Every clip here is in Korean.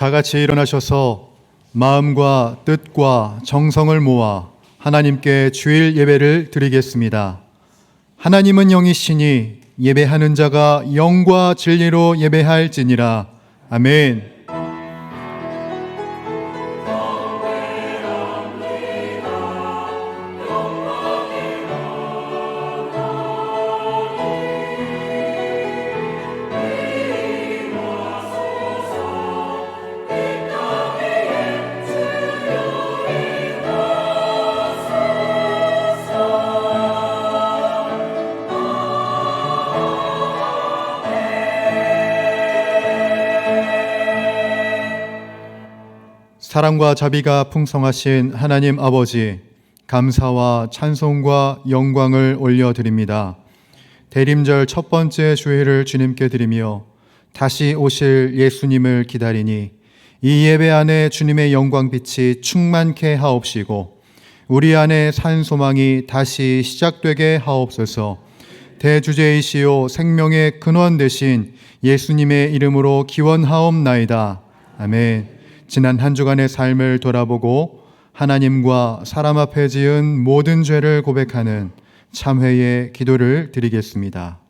다 같이 일어나셔서 마음과 뜻과 정성을 모아 하나님께 주일 예배를 드리겠습니다. 하나님은 영이시니 예배하는 자가 영과 진리로 예배할지니라. 아멘. 사랑과 자비가 풍성하신 하나님 아버지, 감사와 찬송과 영광을 올려드립니다. 대림절 첫 번째 주일을 주님께 드리며 다시 오실 예수님을 기다리니 이 예배 안에 주님의 영광빛이 충만케 하옵시고 우리 안에 산 소망이 다시 시작되게 하옵소서. 대주제이시요 생명의 근원 되신 예수님의 이름으로 기원하옵나이다. 아멘. 지난 한 주간의 삶을 돌아보고 하나님과 사람 앞에 지은 모든 죄를 고백하는 참회의 기도를 드리겠습니다.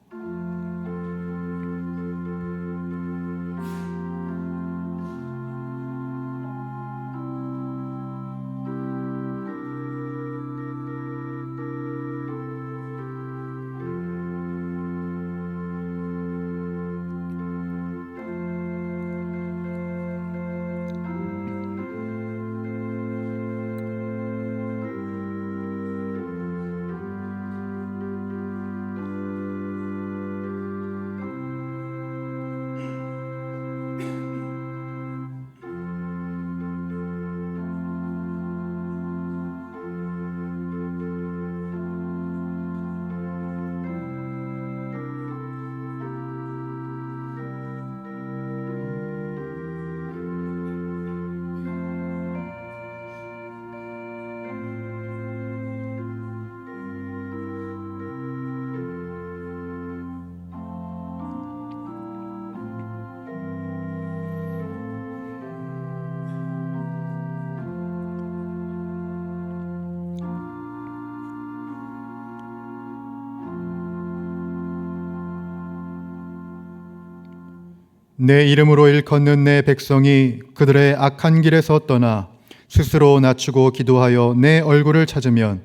내 이름으로 일컫는 내 백성이 그들의 악한 길에서 떠나 스스로 낮추고 기도하여 내 얼굴을 찾으면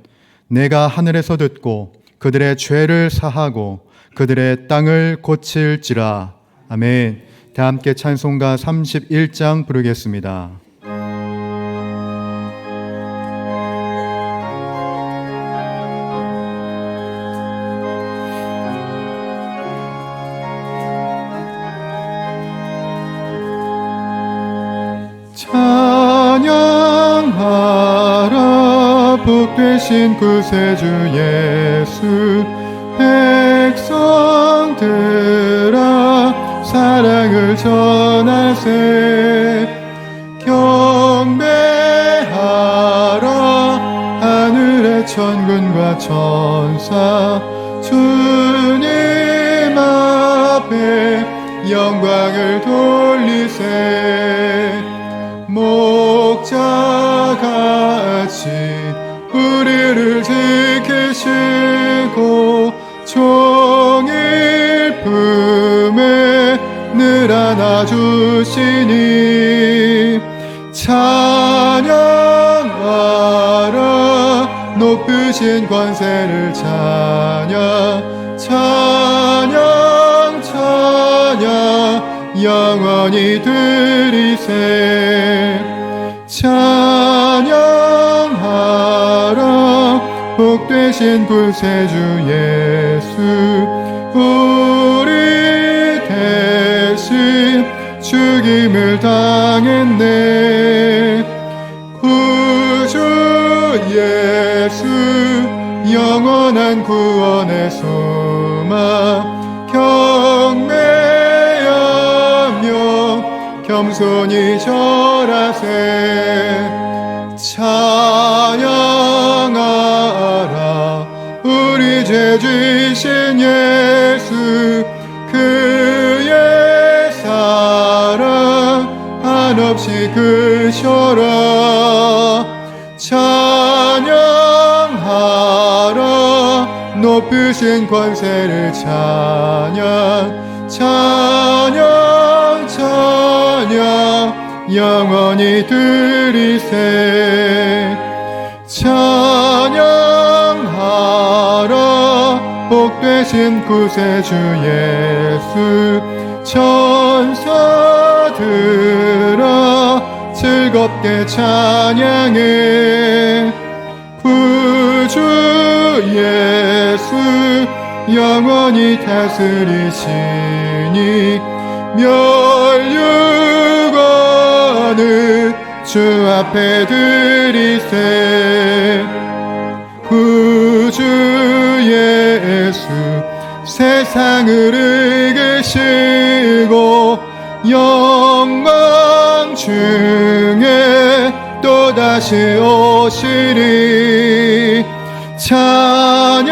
내가 하늘에서 듣고 그들의 죄를 사하고 그들의 땅을 고칠지라. 아멘. 다 함께 찬송가 31장 부르겠습니다. 찬양하라 복되신 구세주 예수. 백성들아 사랑을 전하세. 경배하라 하늘의 천군과 천사. 주님 앞에 영광을 돌리세. 목자같이 우리를 지키시고 종일 품에 늘 안아주시니 찬양하라 높으신 권세를 찬양. 찬양 찬양 영원히 드리세. 찬양하라 복되신 구세주 예수. 우리 대신 죽임을 당했네. 구주 예수 영원한 구원의 소망. 경배하며 겸손히 절하세. 찬양하라 우리 죄 지신 예수. 그의 사랑 한없이 크셔라. 찬양하라. 높으신 권세를 찬양 찬양 찬양 영원히 드리세. 찬양하라. 복되신 구세주 예수. 천사들아 즐겁게 찬양해. 구주 예수 영원히 다스리시니 멸류관을 주 앞에 드리세. 구주 예수 세상을 이기시고 영광 중에 또다시 오시리. 찬양하라.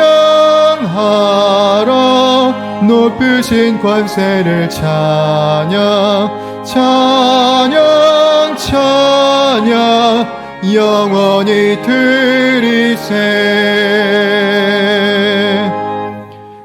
높으신 권세를 찬양 찬양 찬양 영원히 드리세.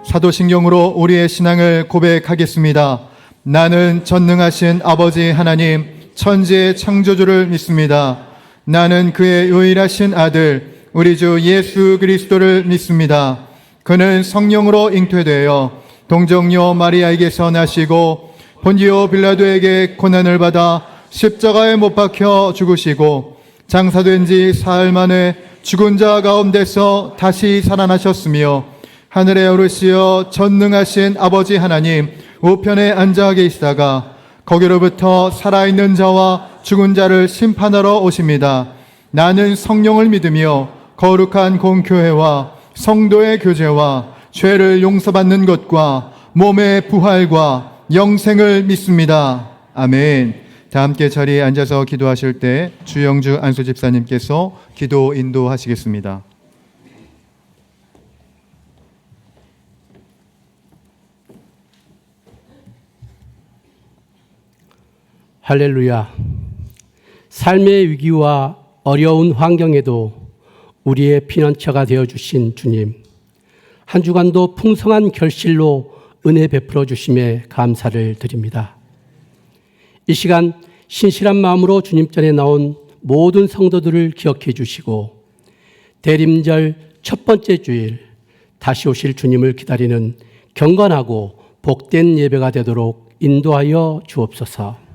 사도신경으로 우리의 신앙을 고백하겠습니다. 나는 전능하신 아버지 하나님 천지의 창조주를 믿습니다. 나는 그의 유일하신 아들 우리 주 예수 그리스도를 믿습니다. 그는 성령으로 잉태되어 동정녀 마리아에게서 나시고 본디오 빌라도에게 고난을 받아 십자가에 못 박혀 죽으시고 장사된 지 사흘 만에 죽은 자 가운데서 다시 살아나셨으며 하늘에 오르시어 전능하신 아버지 하나님 우편에 앉아 계시다가 거기로부터 살아있는 자와 죽은 자를 심판하러 오십니다. 나는 성령을 믿으며 거룩한 공교회와 성도의 교제와 죄를 용서받는 것과 몸의 부활과 영생을 믿습니다. 아멘. 다 함께 자리에 앉아서 기도하실 때 주영주 안수 집사님께서 기도 인도하시겠습니다. 할렐루야. 삶의 위기와 어려운 환경에도 우리의 피난처가 되어주신 주님, 한 주간도 풍성한 결실로 은혜 베풀어 주심에 감사를 드립니다. 이 시간 신실한 마음으로 주님 전에 나온 모든 성도들을 기억해 주시고 대림절 첫 번째 주일 다시 오실 주님을 기다리는 경건하고 복된 예배가 되도록 인도하여 주옵소서.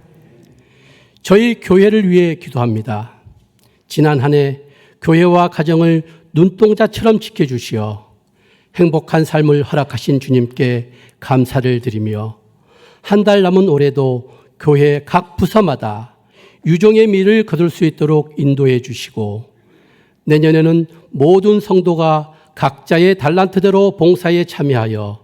저희 교회를 위해 기도합니다. 지난 한 해 교회와 가정을 눈동자처럼 지켜주시어 행복한 삶을 허락하신 주님께 감사를 드리며 한 달 남은 올해도 교회 각 부서마다 유종의 미를 거둘 수 있도록 인도해 주시고 내년에는 모든 성도가 각자의 달란트대로 봉사에 참여하여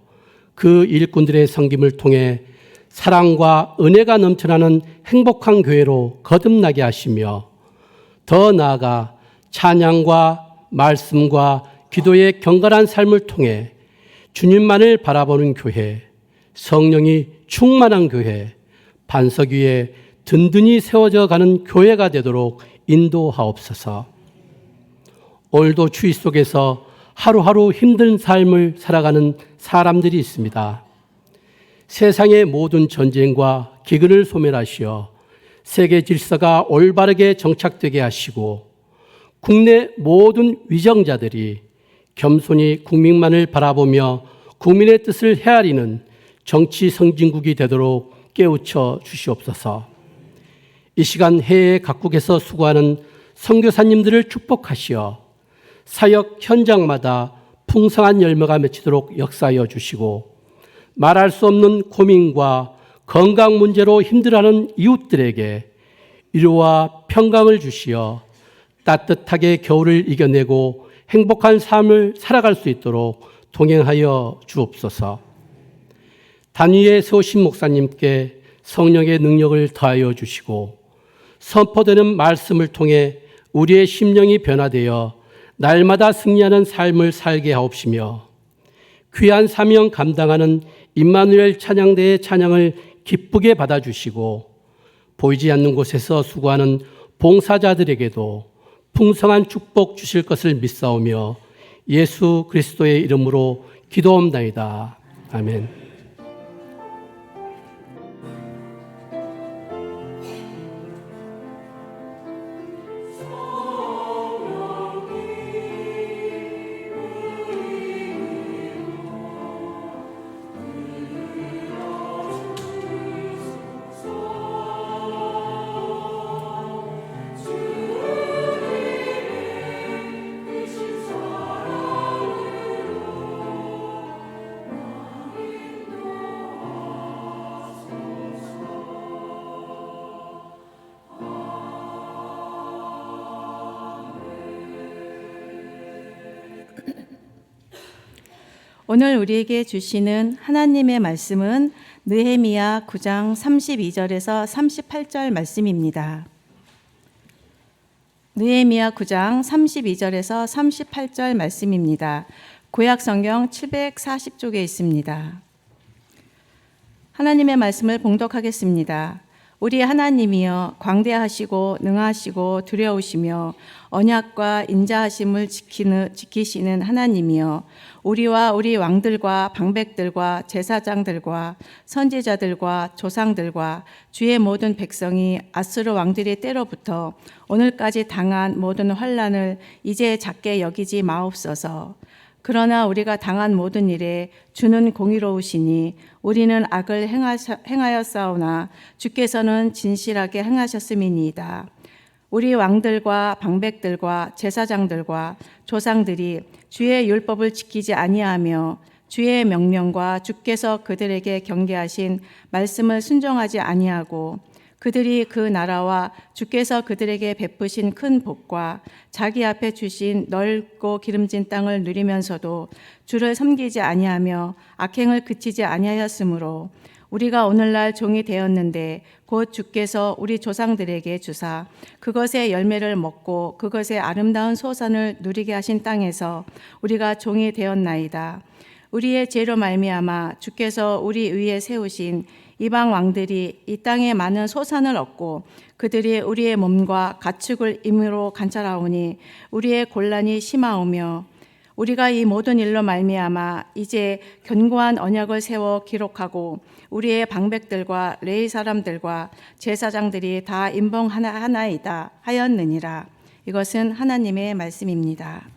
그 일꾼들의 섬김을 통해 사랑과 은혜가 넘쳐나는 행복한 교회로 거듭나게 하시며 더 나아가 찬양과 말씀과 기도의 경건한 삶을 통해 주님만을 바라보는 교회, 성령이 충만한 교회, 반석 위에 든든히 세워져 가는 교회가 되도록 인도하옵소서. 오늘도 추위 속에서 하루하루 힘든 삶을 살아가는 사람들이 있습니다. 세상의 모든 전쟁과 기근을 소멸하시어 세계 질서가 올바르게 정착되게 하시고 국내 모든 위정자들이 겸손히 국민만을 바라보며 국민의 뜻을 헤아리는 정치 선진국이 되도록 깨우쳐 주시옵소서. 이 시간 해외 각국에서 수고하는 선교사님들을 축복하시어 사역 현장마다 풍성한 열매가 맺히도록 역사하여 주시고 말할 수 없는 고민과 건강 문제로 힘들어하는 이웃들에게 위로와 평강을 주시어 따뜻하게 겨울을 이겨내고 행복한 삶을 살아갈 수 있도록 동행하여 주옵소서. 단위에 세우신 목사님께 성령의 능력을 더하여 주시고 선포되는 말씀을 통해 우리의 심령이 변화되어 날마다 승리하는 삶을 살게 하옵시며 귀한 사명 감당하는 임마누엘 찬양대의 찬양을 기쁘게 받아주시고 보이지 않는 곳에서 수고하는 봉사자들에게도 풍성한 축복 주실 것을 믿사오며 예수 그리스도의 이름으로 기도옵나이다. 아멘. 오늘 우리에게 주시는 하나님의 말씀은 느헤미야 9장 32절에서 38절 말씀입니다. 느헤미야 9장 32절에서 38절 말씀입니다. 구약 성경 740쪽에 있습니다. 하나님의 말씀을 봉독하겠습니다. 우리 하나님이여 광대하시고 능하시고 두려우시며 언약과 인자하심을 지키시는 하나님이여 우리와 우리 왕들과 방백들과 제사장들과 선지자들과 조상들과 주의 모든 백성이 아수르 왕들의 때로부터 오늘까지 당한 모든 환난을 이제 작게 여기지 마옵소서. 그러나 우리가 당한 모든 일에 주는 공의로우시니 우리는 악을 행하였사오나 주께서는 진실하게 행하셨음이니이다. 우리 왕들과 방백들과 제사장들과 조상들이 주의 율법을 지키지 아니하며 주의 명령과 주께서 그들에게 경계하신 말씀을 순종하지 아니하고 그들이 그 나라와 주께서 그들에게 베푸신 큰 복과 자기 앞에 주신 넓고 기름진 땅을 누리면서도 주를 섬기지 아니하며 악행을 그치지 아니하였으므로 우리가 오늘날 종이 되었는데 곧 주께서 우리 조상들에게 주사 그것의 열매를 먹고 그것의 아름다운 소산을 누리게 하신 땅에서 우리가 종이 되었나이다. 우리의 죄로 말미암아 주께서 우리 위에 세우신 이방 왕들이 이 땅에 많은 소산을 얻고 그들이 우리의 몸과 가축을 임으로 관찰하오니 우리의 곤란이 심하오며 우리가 이 모든 일로 말미암아 이제 견고한 언약을 세워 기록하고 우리의 방백들과 레위 사람들과 제사장들이 다 임봉하나이다 하였느니라. 이것은 하나님의 말씀입니다.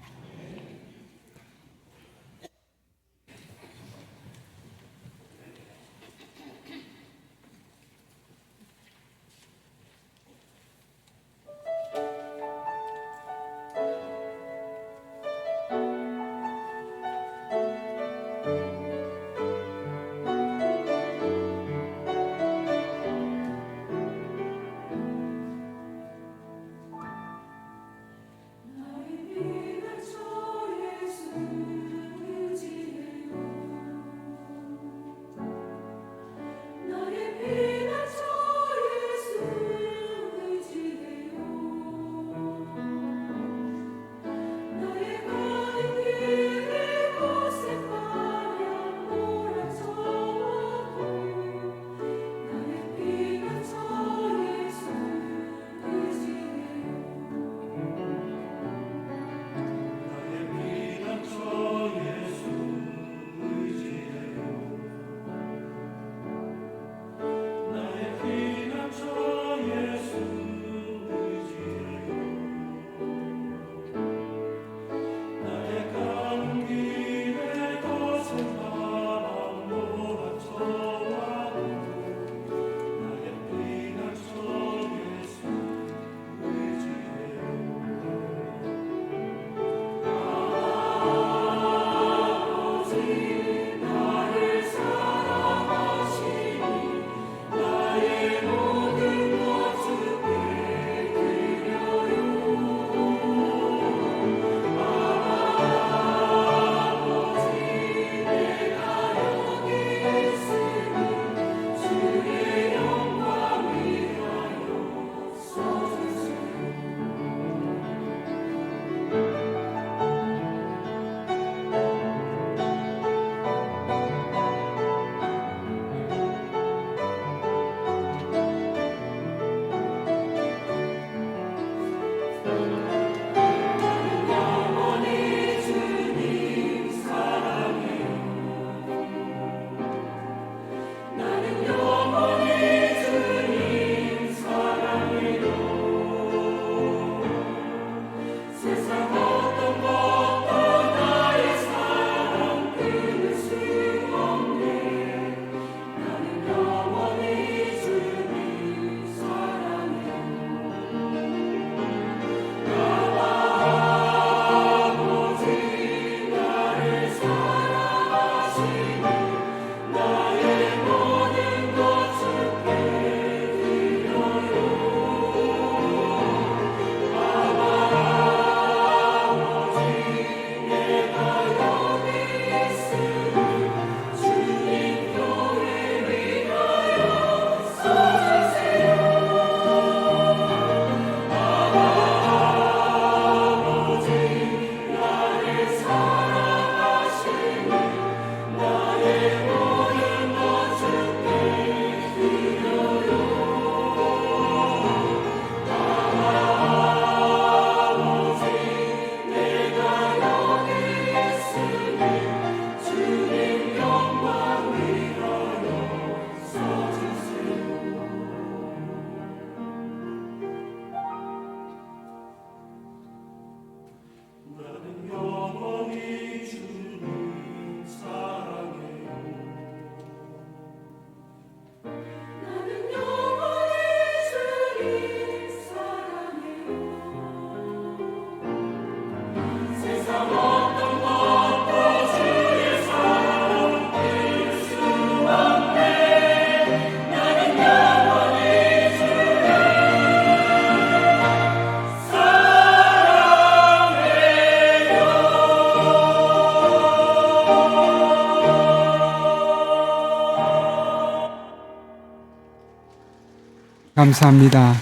감사합니다.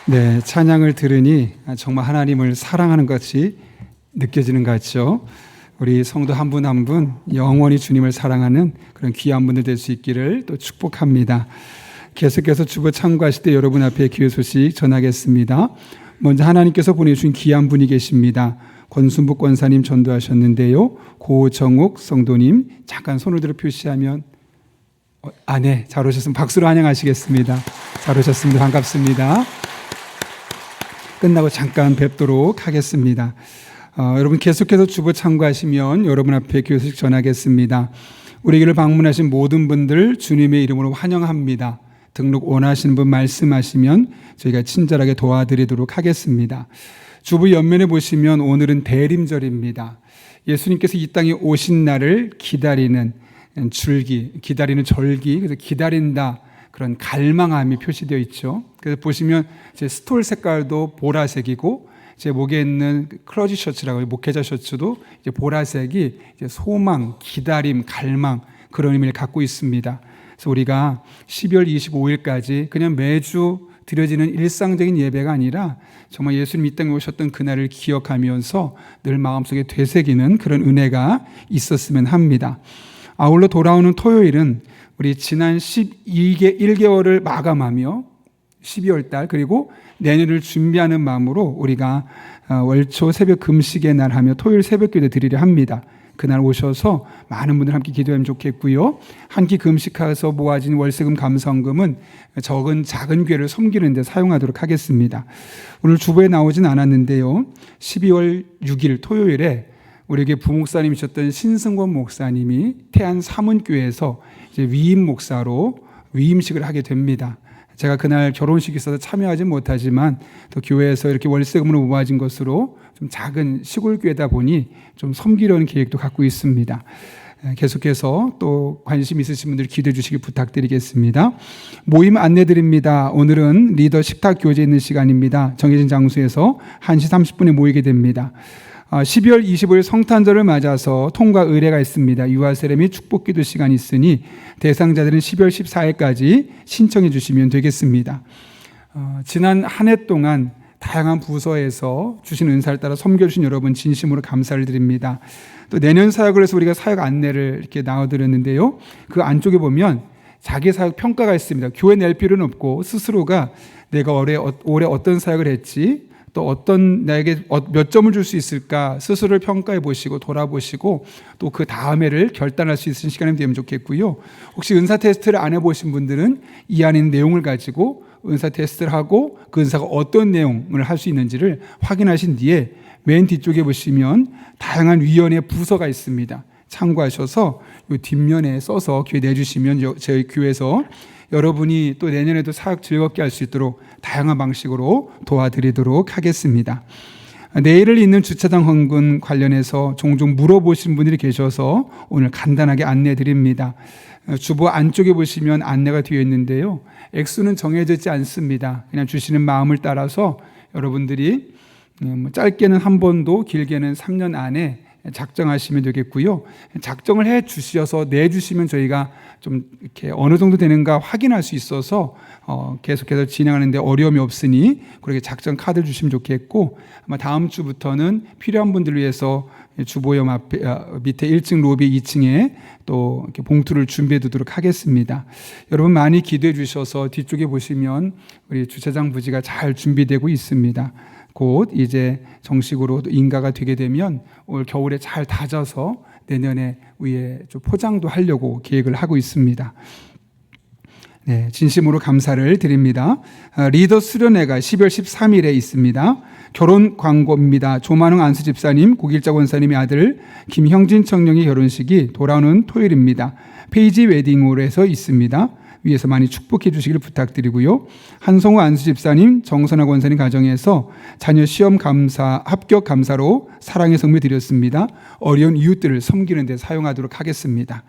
네, 찬양을 들으니 정말 하나님을 사랑하는 것이 느껴지는 것 같죠. 우리 성도 한 분 한 분 영원히 주님을 사랑하는 그런 귀한 분들 될 수 있기를 또 축복합니다. 계속해서 주보 참고하실 때 여러분 앞에 기회 소식 전하겠습니다. 먼저 하나님께서 보내주신 귀한 분이 계십니다. 권순복 권사님 전도하셨는데요. 고정욱 성도님 잠깐 손을 들어 표시하면 네, 잘 오셨습니다. 박수로 환영하시겠습니다. 잘 오셨습니다. 반갑습니다. 끝나고 잠깐 뵙도록 하겠습니다. 여러분 계속해서 주보 참고하시면 여러분 앞에 교식 전하겠습니다. 우리 교회를 방문하신 모든 분들 주님의 이름으로 환영합니다. 등록 원하시는 분 말씀하시면 저희가 친절하게 도와드리도록 하겠습니다. 주보 옆면에 보시면 오늘은 대림절입니다. 예수님께서 이 땅에 오신 날을 기다리는 줄기, 기다리는 절기, 그래서 기다린다 그런 갈망함이 표시되어 있죠. 그래서 보시면 제 스톨 색깔도 보라색이고 제 목에 있는 클러지 셔츠라고 목회자 셔츠도 이제 보라색이 이제 소망, 기다림, 갈망 그런 의미를 갖고 있습니다. 그래서 우리가 12월 25일까지 그냥 매주 드려지는 일상적인 예배가 아니라 정말 예수님 이 땅에 오셨던 그날을 기억하면서 늘 마음속에 되새기는 그런 은혜가 있었으면 합니다. 아울러 돌아오는 토요일은 우리 지난 1개월을 마감하며 12월 달 그리고 내년을 준비하는 마음으로 우리가 월초 새벽 금식의 날 하며 토요일 새벽 기도 드리려 합니다. 그날 오셔서 많은 분들 함께 기도하면 좋겠고요. 한 끼 금식해서 모아진 월세금 감성금은 작은 교회를 섬기는 데 사용하도록 하겠습니다. 오늘 주보에 나오진 않았는데요. 12월 6일 토요일에 우리에게 부목사님이셨던 신승권 목사님이 태안 사문교회에서 이제 위임 목사로 위임식을 하게 됩니다. 제가 그날 결혼식이 있어서 참여하지 못하지만 또 교회에서 이렇게 월세금으로 모아진 것으로 좀 작은 시골 교회다 보니 좀 섬기려는 계획도 갖고 있습니다. 계속해서 또 관심 있으신 분들 기도해 주시기 부탁드리겠습니다. 모임 안내 드립니다. 오늘은 리더 식탁 교제 있는 시간입니다. 정해진 장소에서 1시 30분에 모이게 됩니다. 12월 25일 성탄절을 맞아서 통과 의례가 있습니다. 유아 세례 및 축복 기도 시간이 있으니 대상자들은 12월 14일까지 신청해 주시면 되겠습니다. 지난 한 해 동안 다양한 부서에서 주신 은사를 따라 섬겨주신 여러분 진심으로 감사를 드립니다. 또 내년 사역을 해서 우리가 사역 안내를 이렇게 나눠드렸는데요. 그 안쪽에 보면 자기 사역 평가가 있습니다. 교회 낼 필요는 없고 스스로가 내가 올해 어떤 사역을 했지 또 나에게 몇 점을 줄 수 있을까 스스로를 평가해 보시고 돌아보시고 또 그 다음 해를 결단할 수 있는 시간이 되면 좋겠고요. 혹시 은사 테스트를 안 해보신 분들은 이 안에 있는 내용을 가지고 은사 테스트를 하고 그 은사가 어떤 내용을 할 수 있는지를 확인하신 뒤에 맨 뒤쪽에 보시면 다양한 위원회 부서가 있습니다. 참고하셔서 이 뒷면에 써서 교회 내주시면 저희 교회에서 여러분이 또 내년에도 사역 즐겁게 할 수 있도록 다양한 방식으로 도와드리도록 하겠습니다. 내일을 잇는 주차장 헌금 관련해서 종종 물어보신 분들이 계셔서 오늘 간단하게 안내 드립니다. 주보 안쪽에 보시면 안내가 되어 있는데요. 액수는 정해지지 않습니다. 그냥 주시는 마음을 따라서 여러분들이 짧게는 한 번도 길게는 3년 안에 작정하시면 되겠고요. 작정을 해 주셔서 내주시면 저희가 좀 이렇게 어느 정도 되는가 확인할 수 있어서 계속해서 진행하는데 어려움이 없으니 그렇게 작정 카드 주시면 좋겠고 아마 다음 주부터는 필요한 분들을 위해서 주보역 앞에 밑에 1층 로비 2층에 또 이렇게 봉투를 준비해 두도록 하겠습니다. 여러분 많이 기도해 주셔서 뒤쪽에 보시면 우리 주차장 부지가 잘 준비되고 있습니다. 곧 이제 정식으로 인가가 되게 되면 올 겨울에 잘 다져서 내년에 위에 좀 포장도 하려고 계획을 하고 있습니다. 네, 진심으로 감사를 드립니다. 리더 수련회가 12월 13일에 있습니다. 결혼 광고입니다. 조만웅 안수 집사님, 고길자 권사님의 아들 김형진 청년의 결혼식이 돌아오는 토요일입니다. 페이지 웨딩홀에서 있습니다. 위에서 많이 축복해 주시기를 부탁드리고요. 한성우 안수 집사님, 정선아 권사님 가정에서 자녀 시험 감사, 합격 감사로 사랑의 성물 드렸습니다. 어려운 이웃들을 섬기는 데 사용하도록 하겠습니다.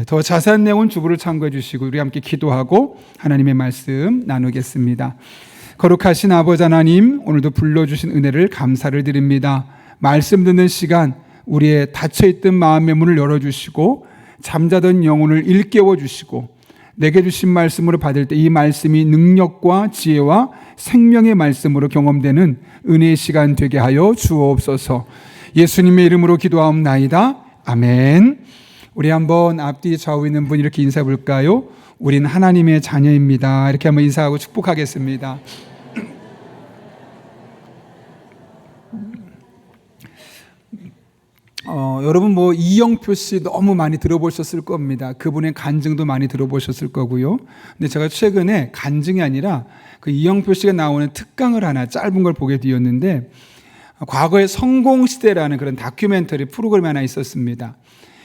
더 자세한 내용은 주보를 참고해 주시고 우리 함께 기도하고 하나님의 말씀 나누겠습니다. 거룩하신 아버지 하나님, 오늘도 불러주신 은혜를 감사를 드립니다. 말씀 듣는 시간 우리의 닫혀있던 마음의 문을 열어주시고 잠자던 영혼을 일깨워 주시고 내게 주신 말씀으로 받을 때 이 말씀이 능력과 지혜와 생명의 말씀으로 경험되는 은혜의 시간 되게 하여 주옵소서. 예수님의 이름으로 기도하옵나이다. 아멘. 우리 한번 앞뒤 좌우 있는 분 이렇게 인사해 볼까요? 우린 하나님의 자녀입니다. 이렇게 한번 인사하고 축복하겠습니다. 여러분 이영표 씨 너무 많이 들어보셨을 겁니다. 그분의 간증도 많이 들어보셨을 거고요. 근데 제가 최근에 간증이 아니라 그 이영표 씨가 나오는 특강을 하나 짧은 걸 보게 되었는데, 과거에 성공시대라는 그런 다큐멘터리 프로그램이 하나 있었습니다.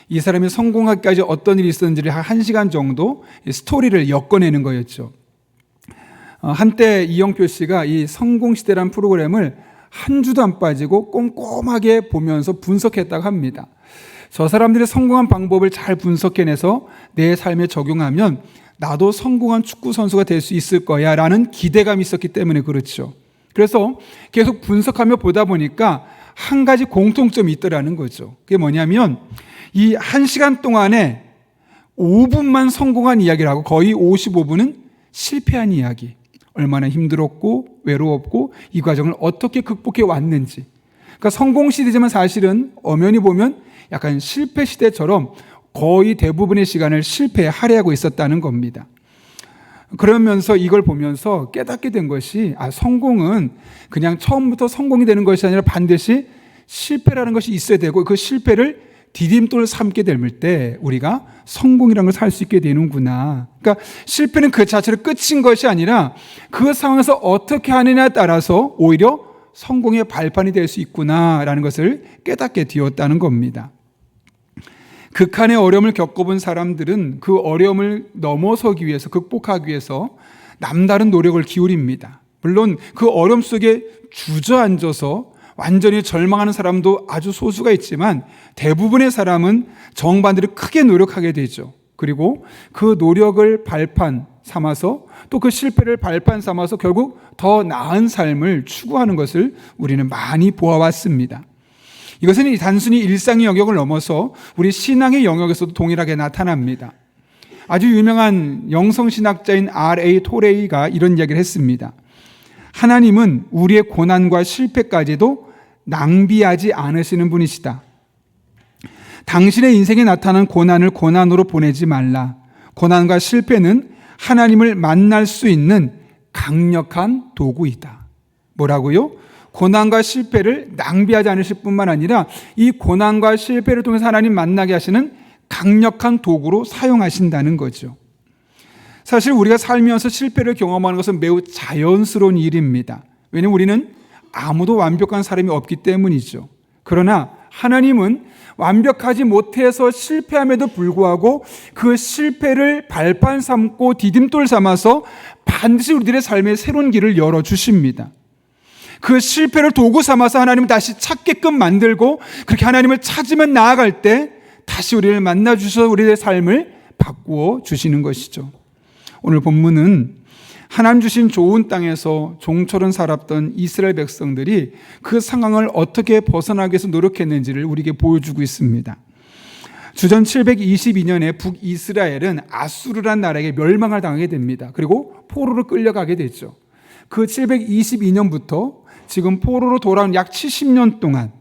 이 사람이 성공하기까지 어떤 일이 있었는지를 한 1시간 정도 스토리를 엮어내는 거였죠. 한때 이영표 씨가 이 성공시대라는 프로그램을 한 주도 안 빠지고 꼼꼼하게 보면서 분석했다고 합니다. 저 사람들이 성공한 방법을 잘 분석해내서 내 삶에 적용하면 나도 성공한 축구 선수가 될 수 있을 거야 라는 기대감이 있었기 때문에 그렇죠. 그래서 계속 분석하며 보다 보니까 한 가지 공통점이 있더라는 거죠. 그게 뭐냐면 이 1시간 동안에 5분만 성공한 이야기를 하고 거의 55분은 실패한 이야기. 얼마나 힘들었고 외로웠고 이 과정을 어떻게 극복해 왔는지. 그러니까 성공 시대지만 사실은 엄연히 보면 약간 실패 시대처럼 거의 대부분의 시간을 실패에 할애하고 있었다는 겁니다. 그러면서 이걸 보면서 깨닫게 된 것이 성공은 그냥 처음부터 성공이 되는 것이 아니라 반드시 실패라는 것이 있어야 되고 그 실패를 디딤돌 삼게 될 때 우리가 성공이라는 걸 살 수 있게 되는구나. 그러니까 실패는 그 자체로 끝인 것이 아니라 그 상황에서 어떻게 하느냐에 따라서 오히려 성공의 발판이 될 수 있구나라는 것을 깨닫게 되었다는 겁니다. 극한의 어려움을 겪어본 사람들은 그 어려움을 넘어서기 위해서, 극복하기 위해서 남다른 노력을 기울입니다. 물론 그 어려움 속에 주저앉아서 완전히 절망하는 사람도 아주 소수가 있지만 대부분의 사람은 정반대로 크게 노력하게 되죠. 그리고 그 노력을 발판 삼아서 또 그 실패를 발판 삼아서 결국 더 나은 삶을 추구하는 것을 우리는 많이 보아왔습니다. 이것은 단순히 일상의 영역을 넘어서 우리 신앙의 영역에서도 동일하게 나타납니다. 아주 유명한 영성신학자인 R.A. 토레이가 이런 이야기를 했습니다. 하나님은 우리의 고난과 실패까지도 낭비하지 않으시는 분이시다. 당신의 인생에 나타난 고난을 고난으로 보내지 말라. 고난과 실패는 하나님을 만날 수 있는 강력한 도구이다. 뭐라고요? 고난과 실패를 낭비하지 않으실 뿐만 아니라 이 고난과 실패를 통해서 하나님 만나게 하시는 강력한 도구로 사용하신다는 거죠. 사실 우리가 살면서 실패를 경험하는 것은 매우 자연스러운 일입니다. 왜냐하면 우리는 아무도 완벽한 사람이 없기 때문이죠. 그러나 하나님은 완벽하지 못해서 실패함에도 불구하고 그 실패를 발판 삼고 디딤돌 삼아서 반드시 우리들의 삶에 새로운 길을 열어주십니다. 그 실패를 도구 삼아서 하나님을 다시 찾게끔 만들고 그렇게 하나님을 찾으면 나아갈 때 다시 우리를 만나 주셔서 우리의 삶을 바꾸어 주시는 것이죠. 오늘 본문은 하나님 주신 좋은 땅에서 종처럼 살았던 이스라엘 백성들이 그 상황을 어떻게 벗어나기 위해서 노력했는지를 우리에게 보여주고 있습니다. 주전 722년에 북이스라엘은 아수르란 나라에게 멸망을 당하게 됩니다. 그리고 포로로 끌려가게 되죠. 그 722년부터 지금 포로로 돌아온 약 70년 동안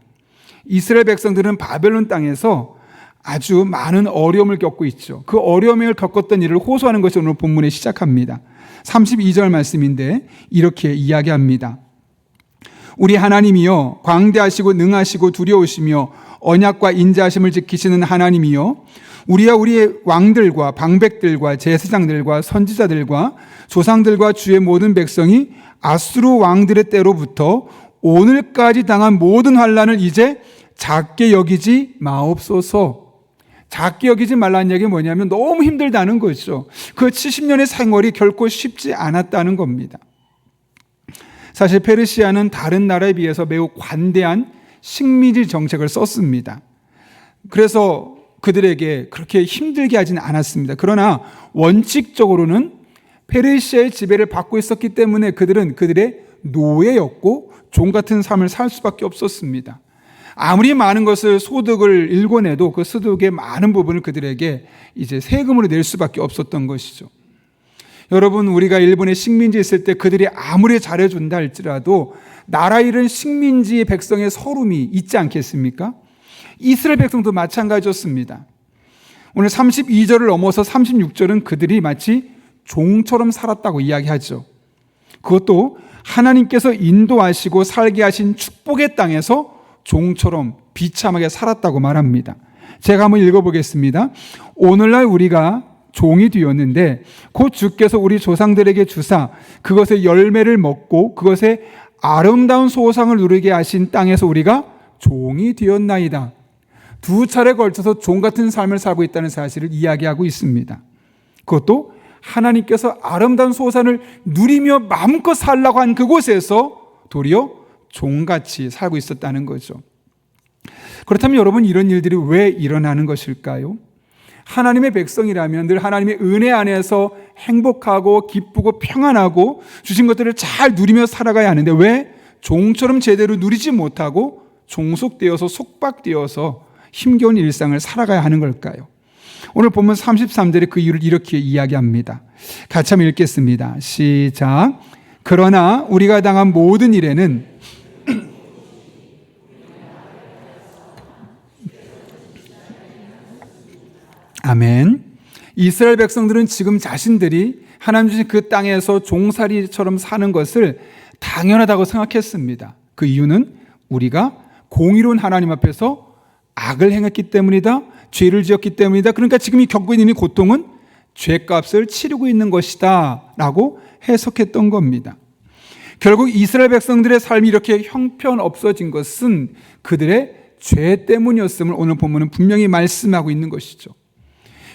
이스라엘 백성들은 바벨론 땅에서 아주 많은 어려움을 겪고 있죠. 그 어려움을 겪었던 일을 호소하는 것이 오늘 본문에 시작합니다. 32절 말씀인데 이렇게 이야기합니다. 우리 하나님이여 광대하시고 능하시고 두려우시며 언약과 인자하심을 지키시는 하나님이여 우리와 우리의 왕들과 방백들과 제사장들과 선지자들과 조상들과 주의 모든 백성이 아수르 왕들의 때로부터 오늘까지 당한 모든 환난을 이제 작게 여기지 마옵소서. 작게 여기지 말라는 얘기가 뭐냐면 너무 힘들다는 거죠. 그 70년의 생활이 결코 쉽지 않았다는 겁니다. 사실 페르시아는 다른 나라에 비해서 매우 관대한 식민지 정책을 썼습니다. 그래서 그들에게 그렇게 힘들게 하지는 않았습니다. 그러나 원칙적으로는 페르시아의 지배를 받고 있었기 때문에 그들은 그들의 노예였고 종 같은 삶을 살 수밖에 없었습니다. 아무리 많은 것을 소득을 일궈내도 그 소득의 많은 부분을 그들에게 이제 세금으로 낼 수밖에 없었던 것이죠. 여러분, 우리가 일본에 식민지 있을 때 그들이 아무리 잘해준다 할지라도 나라 잃은 식민지 백성의 서름이 있지 않겠습니까? 이스라엘 백성도 마찬가지였습니다. 오늘 32절을 넘어서 36절은 그들이 마치 종처럼 살았다고 이야기하죠. 그것도 하나님께서 인도하시고 살게 하신 축복의 땅에서 종처럼 비참하게 살았다고 말합니다. 제가 한번 읽어보겠습니다. 오늘날 우리가 종이 되었는데 곧 주께서 우리 조상들에게 주사 그것의 열매를 먹고 그것의 아름다운 소상을 누리게 하신 땅에서 우리가 종이 되었나이다. 두 차례 걸쳐서 종 같은 삶을 살고 있다는 사실을 이야기하고 있습니다. 그것도 하나님께서 아름다운 소산을 누리며 마음껏 살라고 한 그곳에서 도리어 종같이 살고 있었다는 거죠. 그렇다면 여러분, 이런 일들이 왜 일어나는 것일까요? 하나님의 백성이라면 늘 하나님의 은혜 안에서 행복하고 기쁘고 평안하고 주신 것들을 잘 누리며 살아가야 하는데 왜 종처럼 제대로 누리지 못하고 종속되어서 속박되어서 힘겨운 일상을 살아가야 하는 걸까요? 오늘 본문 33절에 그 이유를 이렇게 이야기합니다. 같이 한번 읽겠습니다. 시작. 그러나 우리가 당한 모든 일에는 아멘. 이스라엘 백성들은 지금 자신들이 하나님 주신 그 땅에서 종살이처럼 사는 것을 당연하다고 생각했습니다. 그 이유는 우리가 공의로운 하나님 앞에서 악을 행했기 때문이다. 죄를 지었기 때문이다. 그러니까 지금 이 겪고 있는 이 고통은 죄값을 치르고 있는 것이다 라고 해석했던 겁니다. 결국 이스라엘 백성들의 삶이 이렇게 형편없어진 것은 그들의 죄 때문이었음을 오늘 본문은 분명히 말씀하고 있는 것이죠.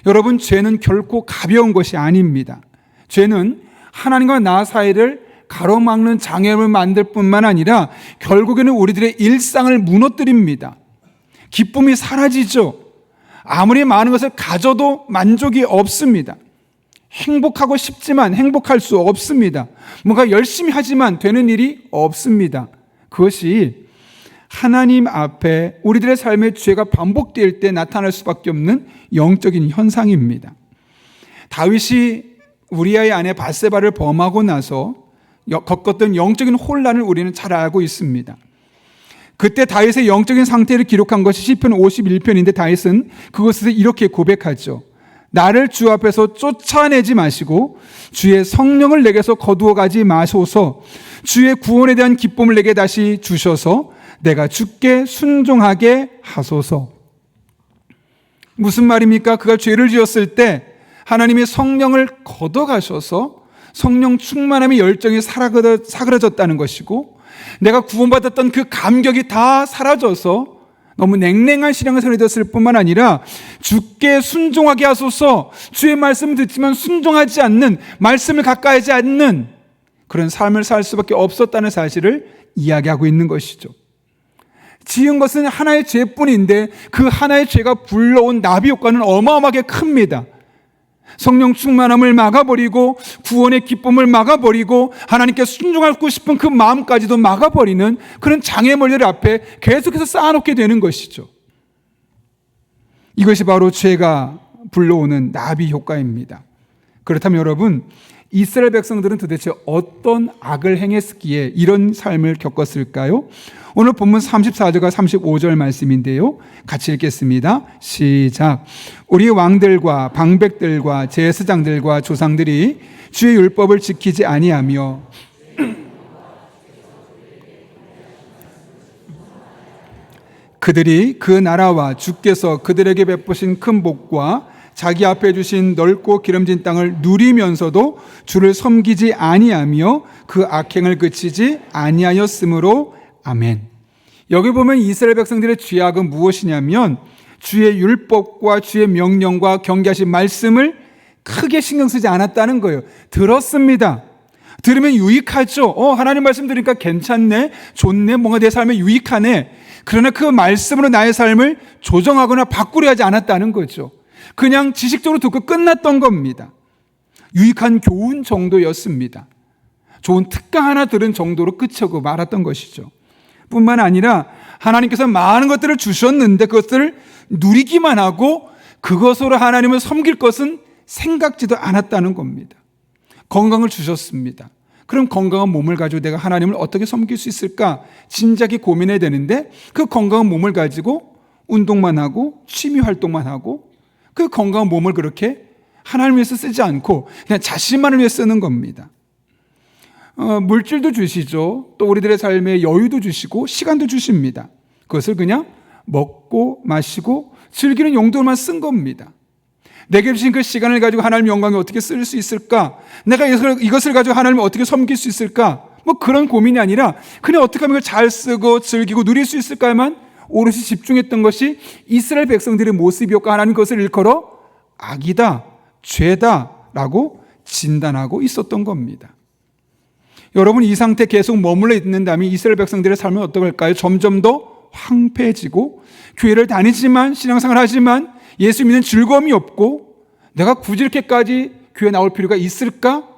여러분, 죄는 결코 가벼운 것이 아닙니다. 죄는 하나님과 나 사이를 가로막는 장애물을 만들 뿐만 아니라 결국에는 우리들의 일상을 무너뜨립니다. 기쁨이 사라지죠. 아무리 많은 것을 가져도 만족이 없습니다. 행복하고 싶지만 행복할 수 없습니다. 뭔가 열심히 하지만 되는 일이 없습니다. 그것이 하나님 앞에 우리들의 삶의 죄가 반복될 때 나타날 수밖에 없는 영적인 현상입니다. 다윗이 우리아의 아내 밧세바를 범하고 나서 겪었던 영적인 혼란을 우리는 잘 알고 있습니다. 그때 다윗의 영적인 상태를 기록한 것이 시편 51편인데 다윗은 그것에서 이렇게 고백하죠. 나를 주 앞에서 쫓아내지 마시고 주의 성령을 내게서 거두어 가지 마소서. 주의 구원에 대한 기쁨을 내게 다시 주셔서 내가 주께 순종하게 하소서. 무슨 말입니까? 그가 죄를 지었을 때 하나님의 성령을 걷어가셔서 성령 충만함의 열정이 사그라졌다는 것이고, 내가 구원받았던 그 감격이 다 사라져서 너무 냉랭한 신앙을 선해졌을 뿐만 아니라 주께 순종하게 하소서, 주의 말씀을 듣지만 순종하지 않는, 말씀을 가까이 하지 않는 그런 삶을 살 수밖에 없었다는 사실을 이야기하고 있는 것이죠. 지은 것은 하나의 죄뿐인데 그 하나의 죄가 불러온 나비 효과는 어마어마하게 큽니다. 성령 충만함을 막아버리고 구원의 기쁨을 막아버리고 하나님께 순종하고 싶은 그 마음까지도 막아버리는 그런 장애물들 앞에 계속해서 쌓아놓게 되는 것이죠. 이것이 바로 죄가 불러오는 나비 효과입니다. 그렇다면 여러분, 이스라엘 백성들은 도대체 어떤 악을 행했기에 이런 삶을 겪었을까요? 오늘 본문 34절과 35절 말씀인데요, 같이 읽겠습니다. 시작. 우리 왕들과 방백들과 제사장들과 조상들이 주의 율법을 지키지 아니하며 그들이 그 나라와 주께서 그들에게 베푸신 큰 복과 자기 앞에 주신 넓고 기름진 땅을 누리면서도 주를 섬기지 아니하며 그 악행을 그치지 아니하였으므로 아멘. 여기 보면 이스라엘 백성들의 죄악은 무엇이냐면 주의 율법과 주의 명령과 경계하신 말씀을 크게 신경 쓰지 않았다는 거예요. 들었습니다. 들으면 유익하죠. 하나님 말씀 들으니까 괜찮네, 좋네, 뭔가 내 삶에 유익하네. 그러나 그 말씀으로 나의 삶을 조정하거나 바꾸려 하지 않았다는 거죠. 그냥 지식적으로 듣고 끝났던 겁니다. 유익한 교훈 정도였습니다. 좋은 특강 하나 들은 정도로 끝이고 말았던 것이죠. 뿐만 아니라 하나님께서 많은 것들을 주셨는데 그것들을 누리기만 하고 그것으로 하나님을 섬길 것은 생각지도 않았다는 겁니다. 건강을 주셨습니다. 그럼 건강한 몸을 가지고 내가 하나님을 어떻게 섬길 수 있을까? 진작에 고민해야 되는데 그 건강한 몸을 가지고 운동만 하고 취미 활동만 하고 그 건강한 몸을 그렇게 하나님을 위해서 쓰지 않고 그냥 자신만을 위해 쓰는 겁니다. 물질도 주시죠. 또 우리들의 삶에 여유도 주시고 시간도 주십니다. 그것을 그냥 먹고 마시고 즐기는 용도로만 쓴 겁니다. 내게 주신 그 시간을 가지고 하나님 영광에 어떻게 쓸 수 있을까? 내가 이것을 가지고 하나님을 어떻게 섬길 수 있을까? 뭐 그런 고민이 아니라 그냥 어떻게 하면 이걸 잘 쓰고 즐기고 누릴 수 있을까에만 오롯이 집중했던 것이 이스라엘 백성들의 모습이었고 하나님 그것을 일컬어 악이다, 죄다 라고 진단하고 있었던 겁니다. 여러분 이 상태 계속 머물러 있는다면 이스라엘 백성들의 삶은 어떨까요? 점점 더 황폐해지고 교회를 다니지만 신앙생활을 하지만 예수 믿는 즐거움이 없고 내가 굳이 이렇게까지 교회 나올 필요가 있을까?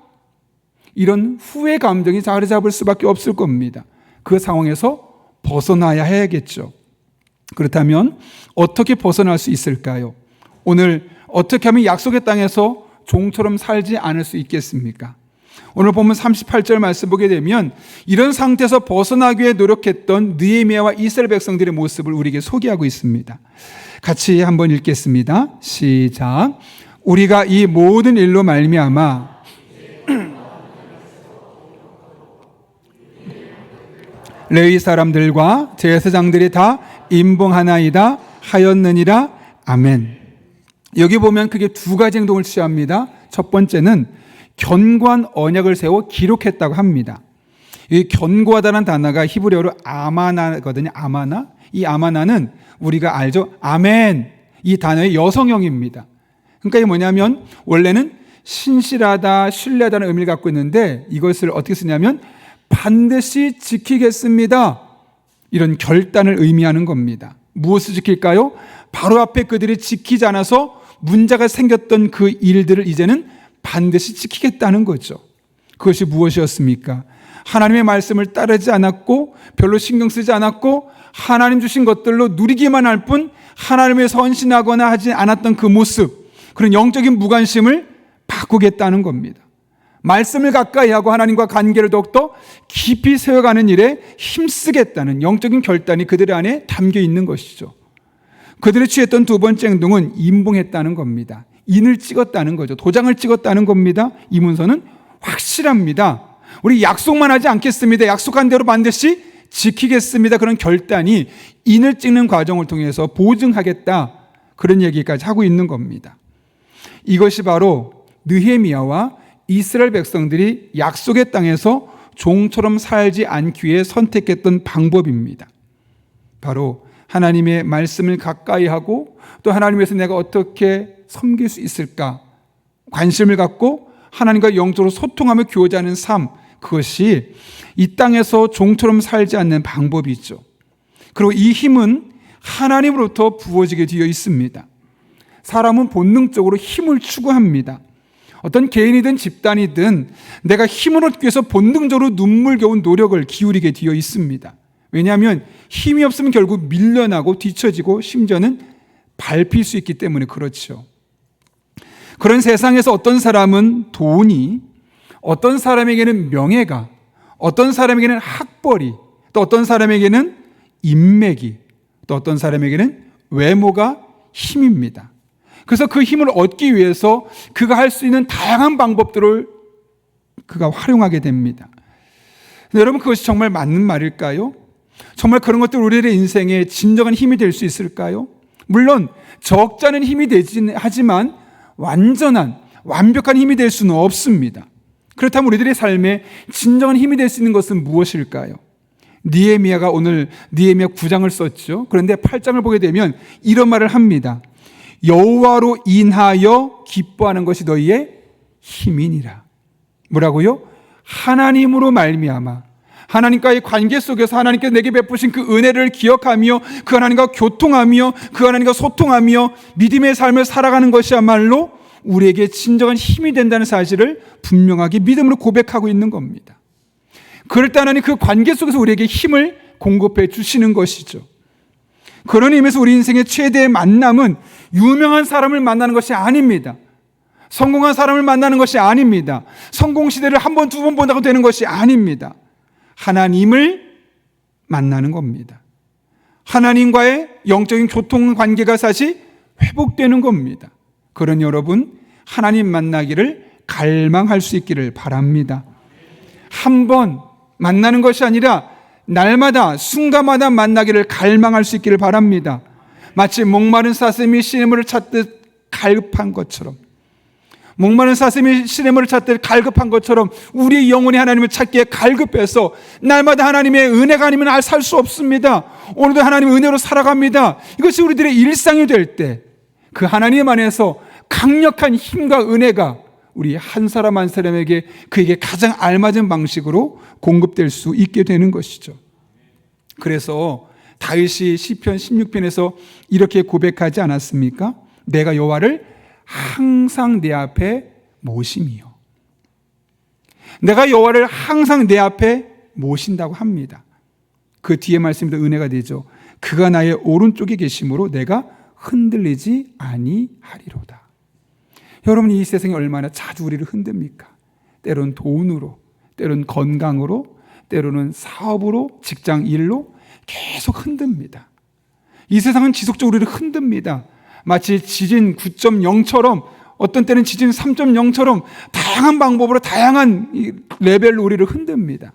이런 후회 감정이 자리 잡을 수밖에 없을 겁니다. 그 상황에서 벗어나야 해야겠죠. 그렇다면 어떻게 벗어날 수 있을까요? 오늘 어떻게 하면 약속의 땅에서 종처럼 살지 않을 수 있겠습니까? 오늘 보면 38절 말씀 보게 되면 이런 상태에서 벗어나기 위해 노력했던 느헤미야와 이스라엘 백성들의 모습을 우리에게 소개하고 있습니다. 같이 한번 읽겠습니다. 시작. 우리가 이 모든 일로 말미암아 레위 사람들과 제사장들이 다 임봉하나이다 하였느니라. 아멘. 여기 보면 크게 두 가지 행동을 취합니다. 첫 번째는 견고한 언약을 세워 기록했다고 합니다. 이 견고하다는 단어가 히브리어로 아마나거든요. 아마나. 이 아마나는 우리가 알죠. 아멘. 이 단어의 여성형입니다. 그러니까 이게 뭐냐면 원래는 신실하다, 신뢰하다는 의미를 갖고 있는데 이것을 어떻게 쓰냐면 반드시 지키겠습니다. 이런 결단을 의미하는 겁니다. 무엇을 지킬까요? 바로 앞에 그들이 지키지 않아서 문제가 생겼던 그 일들을 이제는 반드시 지키겠다는 거죠. 그것이 무엇이었습니까? 하나님의 말씀을 따르지 않았고 별로 신경 쓰지 않았고 하나님 주신 것들로 누리기만 할 뿐 하나님에 헌신하거나 하지 않았던 그 모습, 그런 영적인 무관심을 바꾸겠다는 겁니다. 말씀을 가까이 하고 하나님과 관계를 더욱더 깊이 세워가는 일에 힘쓰겠다는 영적인 결단이 그들 안에 담겨 있는 것이죠. 그들이 취했던 두 번째 행동은 임봉했다는 겁니다. 인을 찍었다는 거죠. 도장을 찍었다는 겁니다. 이 문서는 확실합니다. 우리 약속만 하지 않겠습니다. 약속한 대로 반드시 지키겠습니다. 그런 결단이 인을 찍는 과정을 통해서 보증하겠다. 그런 얘기까지 하고 있는 겁니다. 이것이 바로 느헤미야와 이스라엘 백성들이 약속의 땅에서 종처럼 살지 않기 위해 선택했던 방법입니다. 바로 하나님의 말씀을 가까이 하고 또 하나님에서 내가 어떻게 섬길 수 있을까 관심을 갖고 하나님과 영적으로 소통하며 교제하는 삶, 그것이 이 땅에서 종처럼 살지 않는 방법이죠. 그리고 이 힘은 하나님으로부터 부어지게 되어 있습니다. 사람은 본능적으로 힘을 추구합니다. 어떤 개인이든 집단이든 내가 힘을 얻기 위해서 본능적으로 눈물겨운 노력을 기울이게 되어 있습니다. 왜냐하면 힘이 없으면 결국 밀려나고 뒤처지고 심지어는 밟힐 수 있기 때문에 그렇죠. 그런 세상에서 어떤 사람은 돈이, 어떤 사람에게는 명예가, 어떤 사람에게는 학벌이, 또 어떤 사람에게는 인맥이, 또 어떤 사람에게는 외모가 힘입니다. 그래서 그 힘을 얻기 위해서 그가 할 수 있는 다양한 방법들을 그가 활용하게 됩니다. 여러분, 그것이 정말 맞는 말일까요? 정말 그런 것들 우리의 인생에 진정한 힘이 될 수 있을까요? 물론 적지 않은 힘이 되긴 하지만 완전한 완벽한 힘이 될 수는 없습니다. 그렇다면 우리들의 삶에 진정한 힘이 될 수 있는 것은 무엇일까요? 느헤미야가 오늘 느헤미야 9장을 썼죠. 그런데 8장을 보게 되면 이런 말을 합니다. 여호와로 인하여 기뻐하는 것이 너희의 힘이니라. 뭐라고요? 하나님으로 말미암아 하나님과의 관계 속에서 하나님께서 내게 베푸신 그 은혜를 기억하며 그 하나님과 교통하며 그 하나님과 소통하며 믿음의 삶을 살아가는 것이야말로 우리에게 진정한 힘이 된다는 사실을 분명하게 믿음으로 고백하고 있는 겁니다. 그럴 때 하나님 그 관계 속에서 우리에게 힘을 공급해 주시는 것이죠. 그런 의미에서 우리 인생의 최대의 만남은 유명한 사람을 만나는 것이 아닙니다. 성공한 사람을 만나는 것이 아닙니다. 성공 시대를 한 번, 두 번 본다고 되는 것이 아닙니다. 하나님을 만나는 겁니다. 하나님과의 영적인 교통 관계가 다시 회복되는 겁니다. 그런 여러분, 하나님 만나기를 갈망할 수 있기를 바랍니다. 한 번 만나는 것이 아니라 날마다 순간마다 만나기를 갈망할 수 있기를 바랍니다. 마치 목마른 사슴이 시냇물을 찾듯 갈급한 것처럼, 목마른 사슴이 시냇물을 찾듯 갈급한 것처럼 우리의 영혼이 하나님을 찾기에 갈급해서 날마다 하나님의 은혜가 아니면 살 수 없습니다. 오늘도 하나님의 은혜로 살아갑니다. 이것이 우리들의 일상이 될 때 그 하나님 안에서 강력한 힘과 은혜가 우리 한 사람 한 사람에게 그에게 가장 알맞은 방식으로 공급될 수 있게 되는 것이죠. 그래서 다윗이 시편 16편에서 이렇게 고백하지 않았습니까? 내가 여호와를 항상 내 앞에 모심이요. 내가 여호와를 항상 내 앞에 모신다고 합니다. 그 뒤에 말씀이 더 은혜가 되죠. 그가 나의 오른쪽에 계심으로 내가 흔들리지 아니하리로다. 여러분, 이 세상이 얼마나 자주 우리를 흔듭니까? 때론 돈으로, 때론 건강으로, 때로는 사업으로, 직장 일로 계속 흔듭니다. 이 세상은 지속적으로 우리를 흔듭니다. 마치 지진 9.0처럼, 어떤 때는 지진 3.0처럼 다양한 방법으로 다양한 레벨로 우리를 흔듭니다.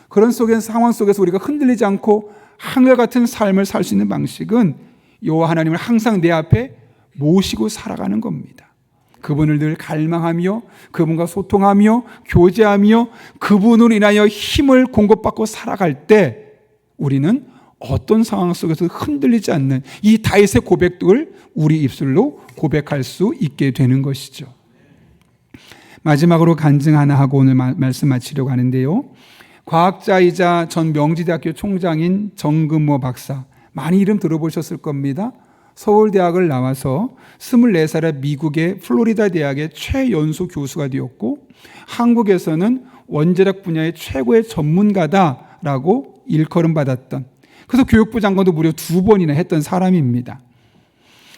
그런 상황 속에서 우리가 흔들리지 않고 한결같은 삶을 살 수 있는 방식은 여호와 하나님을 항상 내 앞에 모시고 살아가는 겁니다. 그분을 늘 갈망하며 그분과 소통하며 교제하며 그분으로 인하여 힘을 공급받고 살아갈 때 우리는 어떤 상황 속에서 흔들리지 않는 이 다윗의 고백을 우리 입술로 고백할 수 있게 되는 것이죠. 마지막으로 간증 하나 하고 오늘 말씀 마치려고 하는데요. 과학자이자 전 명지대학교 총장인 정근모 박사, 많이 이름 들어보셨을 겁니다. 서울대학을 나와서 24살에 미국의 플로리다 대학의 최연소 교수가 되었고 한국에서는 원자력 분야의 최고의 전문가다라고 일컬음 받았던, 그래서 교육부 장관도 무려 2번이나 했던 사람입니다.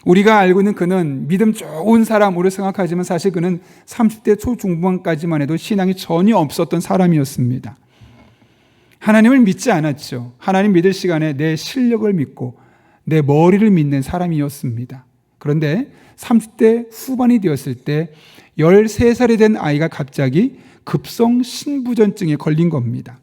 우리가 알고 있는 그는 믿음 좋은 사람으로 생각하지만 사실 그는 30대 초중반까지만 해도 신앙이 전혀 없었던 사람이었습니다. 하나님을 믿지 않았죠. 하나님 믿을 시간에 내 실력을 믿고 내 머리를 믿는 사람이었습니다. 그런데 30대 후반이 되었을 때 13살이 된 아이가 갑자기 급성 신부전증에 걸린 겁니다.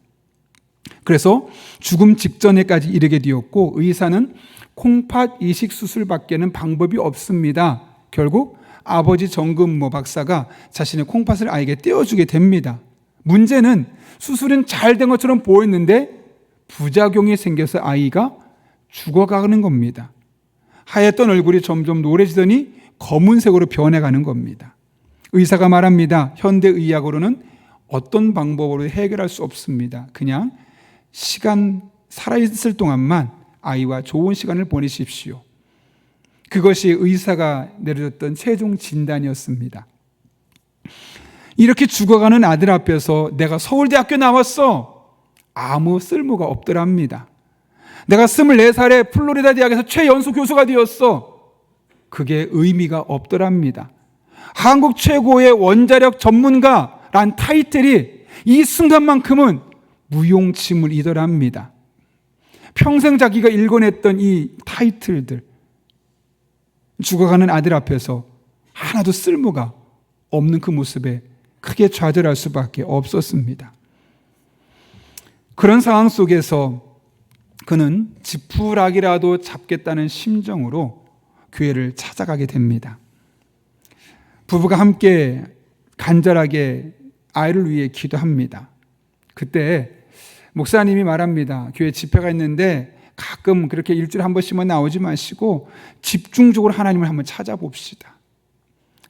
그래서 죽음 직전에까지 이르게 되었고 의사는 콩팥 이식 수술밖에는 방법이 없습니다. 결국 아버지 정근모 박사가 자신의 콩팥을 아이에게 떼어주게 됩니다. 문제는 수술은 잘 된 것처럼 보였는데 부작용이 생겨서 아이가 죽어가는 겁니다. 하얗던 얼굴이 점점 노래지더니 검은색으로 변해가는 겁니다. 의사가 말합니다. 현대의학으로는 어떤 방법으로 해결할 수 없습니다. 그냥 시간 살아있을 동안만 아이와 좋은 시간을 보내십시오. 그것이 의사가 내려줬던 최종 진단이었습니다. 이렇게 죽어가는 아들 앞에서 내가 서울대학교 나왔어, 아무 쓸모가 없더랍니다. 내가 24살에 플로리다 대학에서 최연소 교수가 되었어, 그게 의미가 없더랍니다. 한국 최고의 원자력 전문가란 타이틀이 이 순간만큼은 무용지물이더랍니다. 평생 자기가 일궈냈던 이 타이틀들, 죽어가는 아들 앞에서 하나도 쓸모가 없는 그 모습에 크게 좌절할 수밖에 없었습니다. 그런 상황 속에서 그는 지푸라기라도 잡겠다는 심정으로 교회를 찾아가게 됩니다. 부부가 함께 간절하게 아이를 위해 기도합니다. 그때 목사님이 말합니다. 교회 집회가 있는데 가끔 그렇게 일주일에 한 번씩만 나오지 마시고 집중적으로 하나님을 한번 찾아봅시다.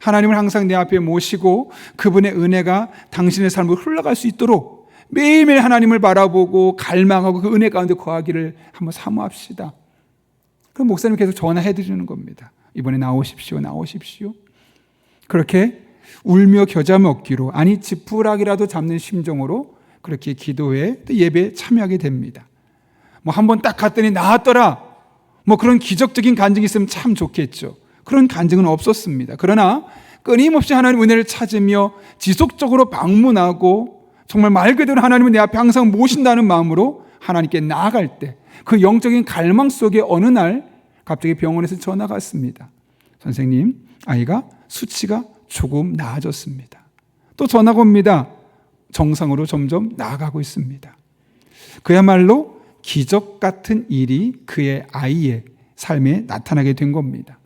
하나님을 항상 내 앞에 모시고 그분의 은혜가 당신의 삶으로 흘러갈 수 있도록 매일매일 하나님을 바라보고 갈망하고 그 은혜 가운데 거하기를 한번 사모합시다. 그럼 목사님 계속 전화해 드리는 겁니다. 이번에 나오십시오, 나오십시오. 그렇게 울며 겨자 먹기로, 아니 지푸라기라도 잡는 심정으로 그렇게 기도회 예배에 참여하게 됩니다. 뭐 한번 딱 갔더니 나았더라, 뭐 그런 기적적인 간증이 있으면 참 좋겠죠. 그런 간증은 없었습니다. 그러나 끊임없이 하나님 은혜를 찾으며 지속적으로 방문하고 정말 말 그대로 하나님은 내 앞에 항상 모신다는 마음으로 하나님께 나아갈 때 그 영적인 갈망 속에 어느 날 갑자기 병원에서 전화가 왔습니다. 선생님, 아이가 수치가 조금 나아졌습니다. 또 전화가 옵니다. 정상으로 점점 나아가고 있습니다. 그야말로 기적 같은 일이 그의 아이의 삶에 나타나게 된 겁니다.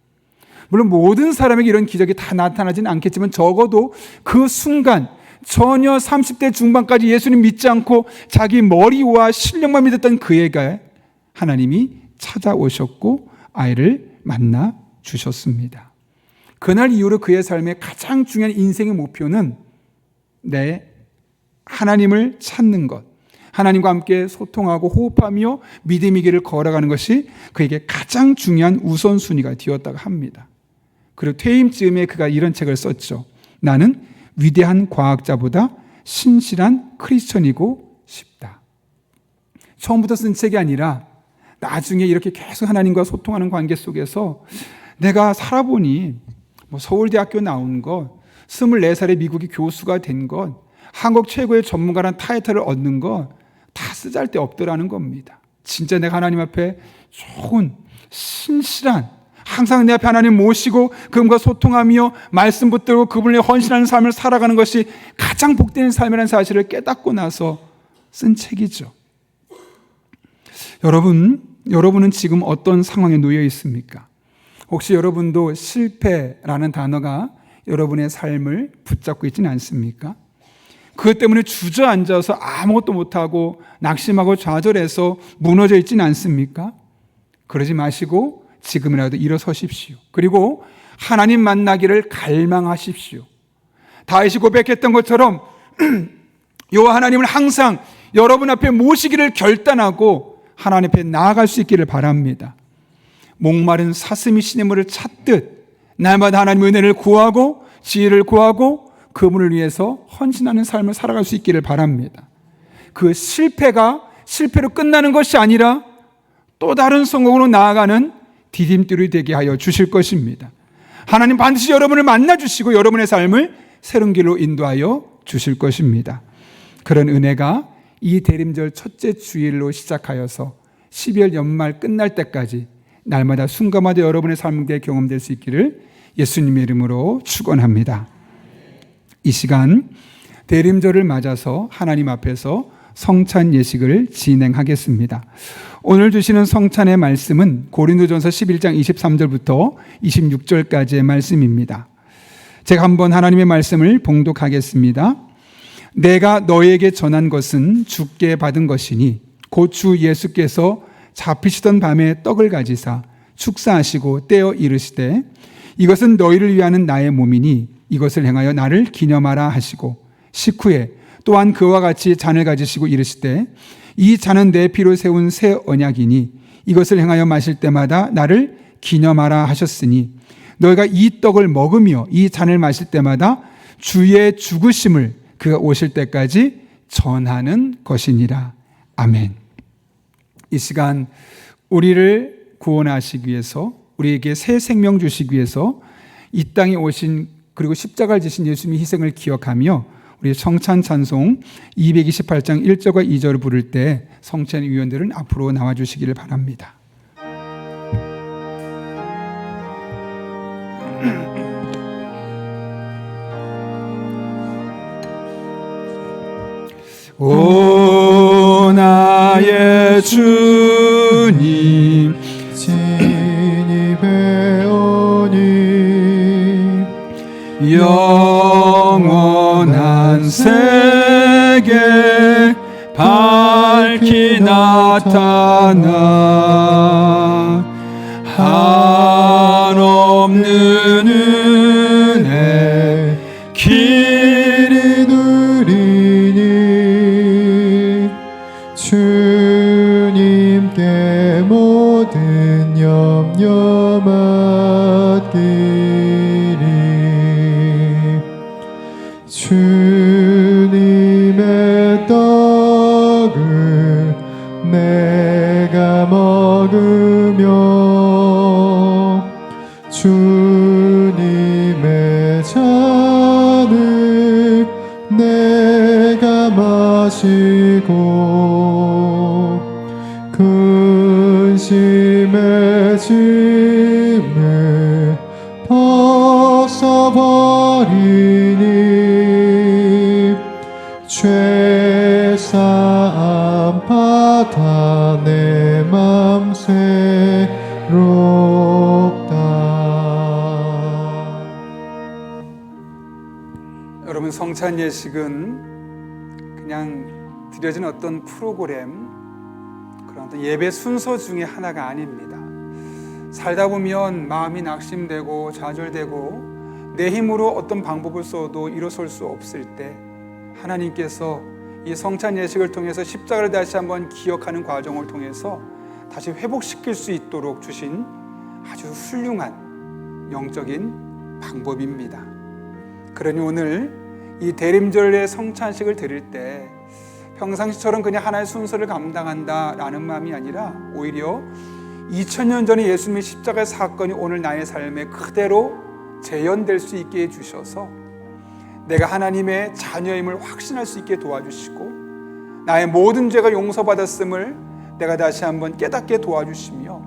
물론 모든 사람에게 이런 기적이 다 나타나지는 않겠지만 적어도 그 순간 전혀 30대 중반까지 예수님 믿지 않고 자기 머리와 실력만 믿었던 그에게 하나님이 찾아오셨고 아이를 만나 주셨습니다. 그날 이후로 그의 삶의 가장 중요한 인생의 목표는 내 하나님을 찾는 것, 하나님과 함께 소통하고 호흡하며 믿음의 길을 걸어가는 것이 그에게 가장 중요한 우선순위가 되었다고 합니다. 그리고 퇴임 즈음에 그가 이런 책을 썼죠. 나는 위대한 과학자보다 신실한 크리스천이고 싶다. 처음부터 쓴 책이 아니라 나중에 이렇게 계속 하나님과 소통하는 관계 속에서 내가 살아보니 서울대학교 나온 것, 24살에 미국의 교수가 된 것, 한국 최고의 전문가라는 타이틀을 얻는 것 다 쓰잘데없더라는 겁니다. 진짜 내가 하나님 앞에 좋은 신실한, 항상 내 앞에 하나님 모시고 그분과 소통하며 말씀 붙들고 그분을 헌신하는 삶을 살아가는 것이 가장 복된 삶이라는 사실을 깨닫고 나서 쓴 책이죠. 여러분은 지금 어떤 상황에 놓여 있습니까? 혹시 여러분도 실패라는 단어가 여러분의 삶을 붙잡고 있지는 않습니까? 그것 때문에 주저앉아서 아무것도 못하고 낙심하고 좌절해서 무너져 있지는 않습니까? 그러지 마시고 지금이라도 일어서십시오. 그리고 하나님 만나기를 갈망하십시오. 다윗이 고백했던 것처럼 여호와 하나님을 항상 여러분 앞에 모시기를 결단하고 하나님 앞에 나아갈 수 있기를 바랍니다. 목마른 사슴이 시냇물을 찾듯 날마다 하나님의 은혜를 구하고 지혜를 구하고 그분을 위해서 헌신하는 삶을 살아갈 수 있기를 바랍니다. 그 실패가 실패로 끝나는 것이 아니라 또 다른 성공으로 나아가는 디딤돌이 되게 하여 주실 것입니다. 하나님 반드시 여러분을 만나주시고 여러분의 삶을 새로운 길로 인도하여 주실 것입니다. 그런 은혜가 이 대림절 첫째 주일로 시작하여서 12월 연말 끝날 때까지 날마다 순간마다 여러분의 삶에 경험될 수 있기를 예수님의 이름으로 축원합니다. 이 시간 대림절을 맞아서 하나님 앞에서 성찬 예식을 진행하겠습니다. 오늘 주시는 성찬의 말씀은 고린도전서 11장 23절부터 26절까지의 말씀입니다. 제가 한번 하나님의 말씀을 봉독하겠습니다. 내가 너에게 전한 것은 주께 받은 것이니 곧 주 예수께서 잡히시던 밤에 떡을 가지사 축사하시고 떼어 이르시되 이것은 너희를 위하는 나의 몸이니 이것을 행하여 나를 기념하라 하시고 식후에 또한 그와 같이 잔을 가지시고 이르시되 이 잔은 내 피로 세운 새 언약이니 이것을 행하여 마실 때마다 나를 기념하라 하셨으니 너희가 이 떡을 먹으며 이 잔을 마실 때마다 주의 죽으심을 그가 오실 때까지 전하는 것이니라. 아멘. 이 시간 우리를 구원하시기 위해서 우리에게 새 생명 주시기 위해서 이 땅에 오신 그리고 십자가를 지신 예수님의 희생을 기억하며 우리 성찬 찬송 228장 1절과 2절을 부를 때 성찬 위원들은 앞으로 나와주시기를 바랍니다. 오 나의 주님 진이 배오니 영원한 세계 밝히 나타나 한없는 은혜 길이 누리니 주님께 모든 염려 맡기리 주님의 떡을 내가 먹으며 주님의 잔 의심의 짐을 벗어버리니 죄사함 받아 내 맘 새롭다. 여러분, 성찬 예식은 그냥 드려진 어떤 프로그램, 그런 어떤 예배 순서 중에 하나가 아닙니다. 살다 보면 마음이 낙심되고 좌절되고 내 힘으로 어떤 방법을 써도 일어설 수 없을 때 하나님께서 이 성찬 예식을 통해서 십자가를 다시 한번 기억하는 과정을 통해서 다시 회복시킬 수 있도록 주신 아주 훌륭한 영적인 방법입니다. 그러니 오늘 이 대림절의 성찬식을 드릴 때 평상시처럼 그냥 하나의 순서를 감당한다라는 마음이 아니라 오히려 2000년 전에 예수님의 십자가의 사건이 오늘 나의 삶에 그대로 재현될 수 있게 해주셔서 내가 하나님의 자녀임을 확신할 수 있게 도와주시고 나의 모든 죄가 용서받았음을 내가 다시 한번 깨닫게 도와주시며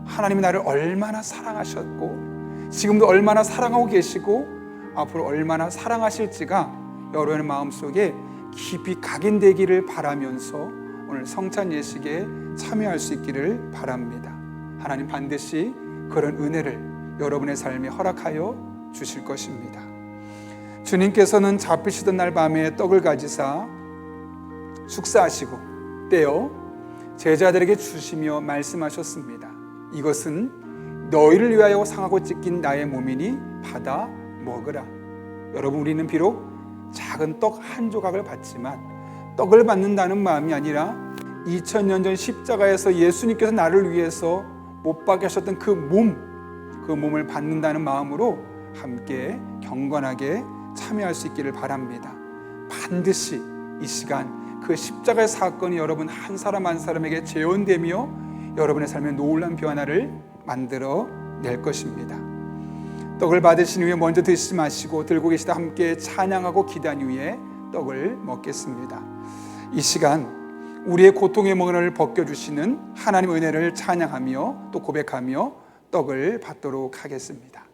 하나님이 나를 얼마나 사랑하셨고 지금도 얼마나 사랑하고 계시고 앞으로 얼마나 사랑하실지가 여러분의 마음속에 깊이 각인되기를 바라면서 오늘 성찬 예식에 참여할 수 있기를 바랍니다. 하나님 반드시 그런 은혜를 여러분의 삶에 허락하여 주실 것입니다. 주님께서는 잡히시던 날 밤에 떡을 가지사 축사하시고 떼어 제자들에게 주시며 말씀하셨습니다. 이것은 너희를 위하여 상하고 찢긴 나의 몸이니 받아 먹으라. 여러분, 우리는 비록 작은 떡 한 조각을 받지만 떡을 받는다는 마음이 아니라 2000년 전 십자가에서 예수님께서 나를 위해서 못 박게 하셨던 그 몸을 받는다는 마음으로 함께 경건하게 참여할 수 있기를 바랍니다. 반드시 이 시간 그 십자가의 사건이 여러분 한 사람 한 사람에게 재현되며 여러분의 삶에 놀라운 변화를 만들어 낼 것입니다. 떡을 받으신 후에 먼저 드시지 마시고 들고 계시다 함께 찬양하고 기도한 후에 떡을 먹겠습니다. 이 시간 우리의 고통의 멍을 벗겨주시는 하나님의 은혜를 찬양하며 또 고백하며 떡을 받도록 하겠습니다.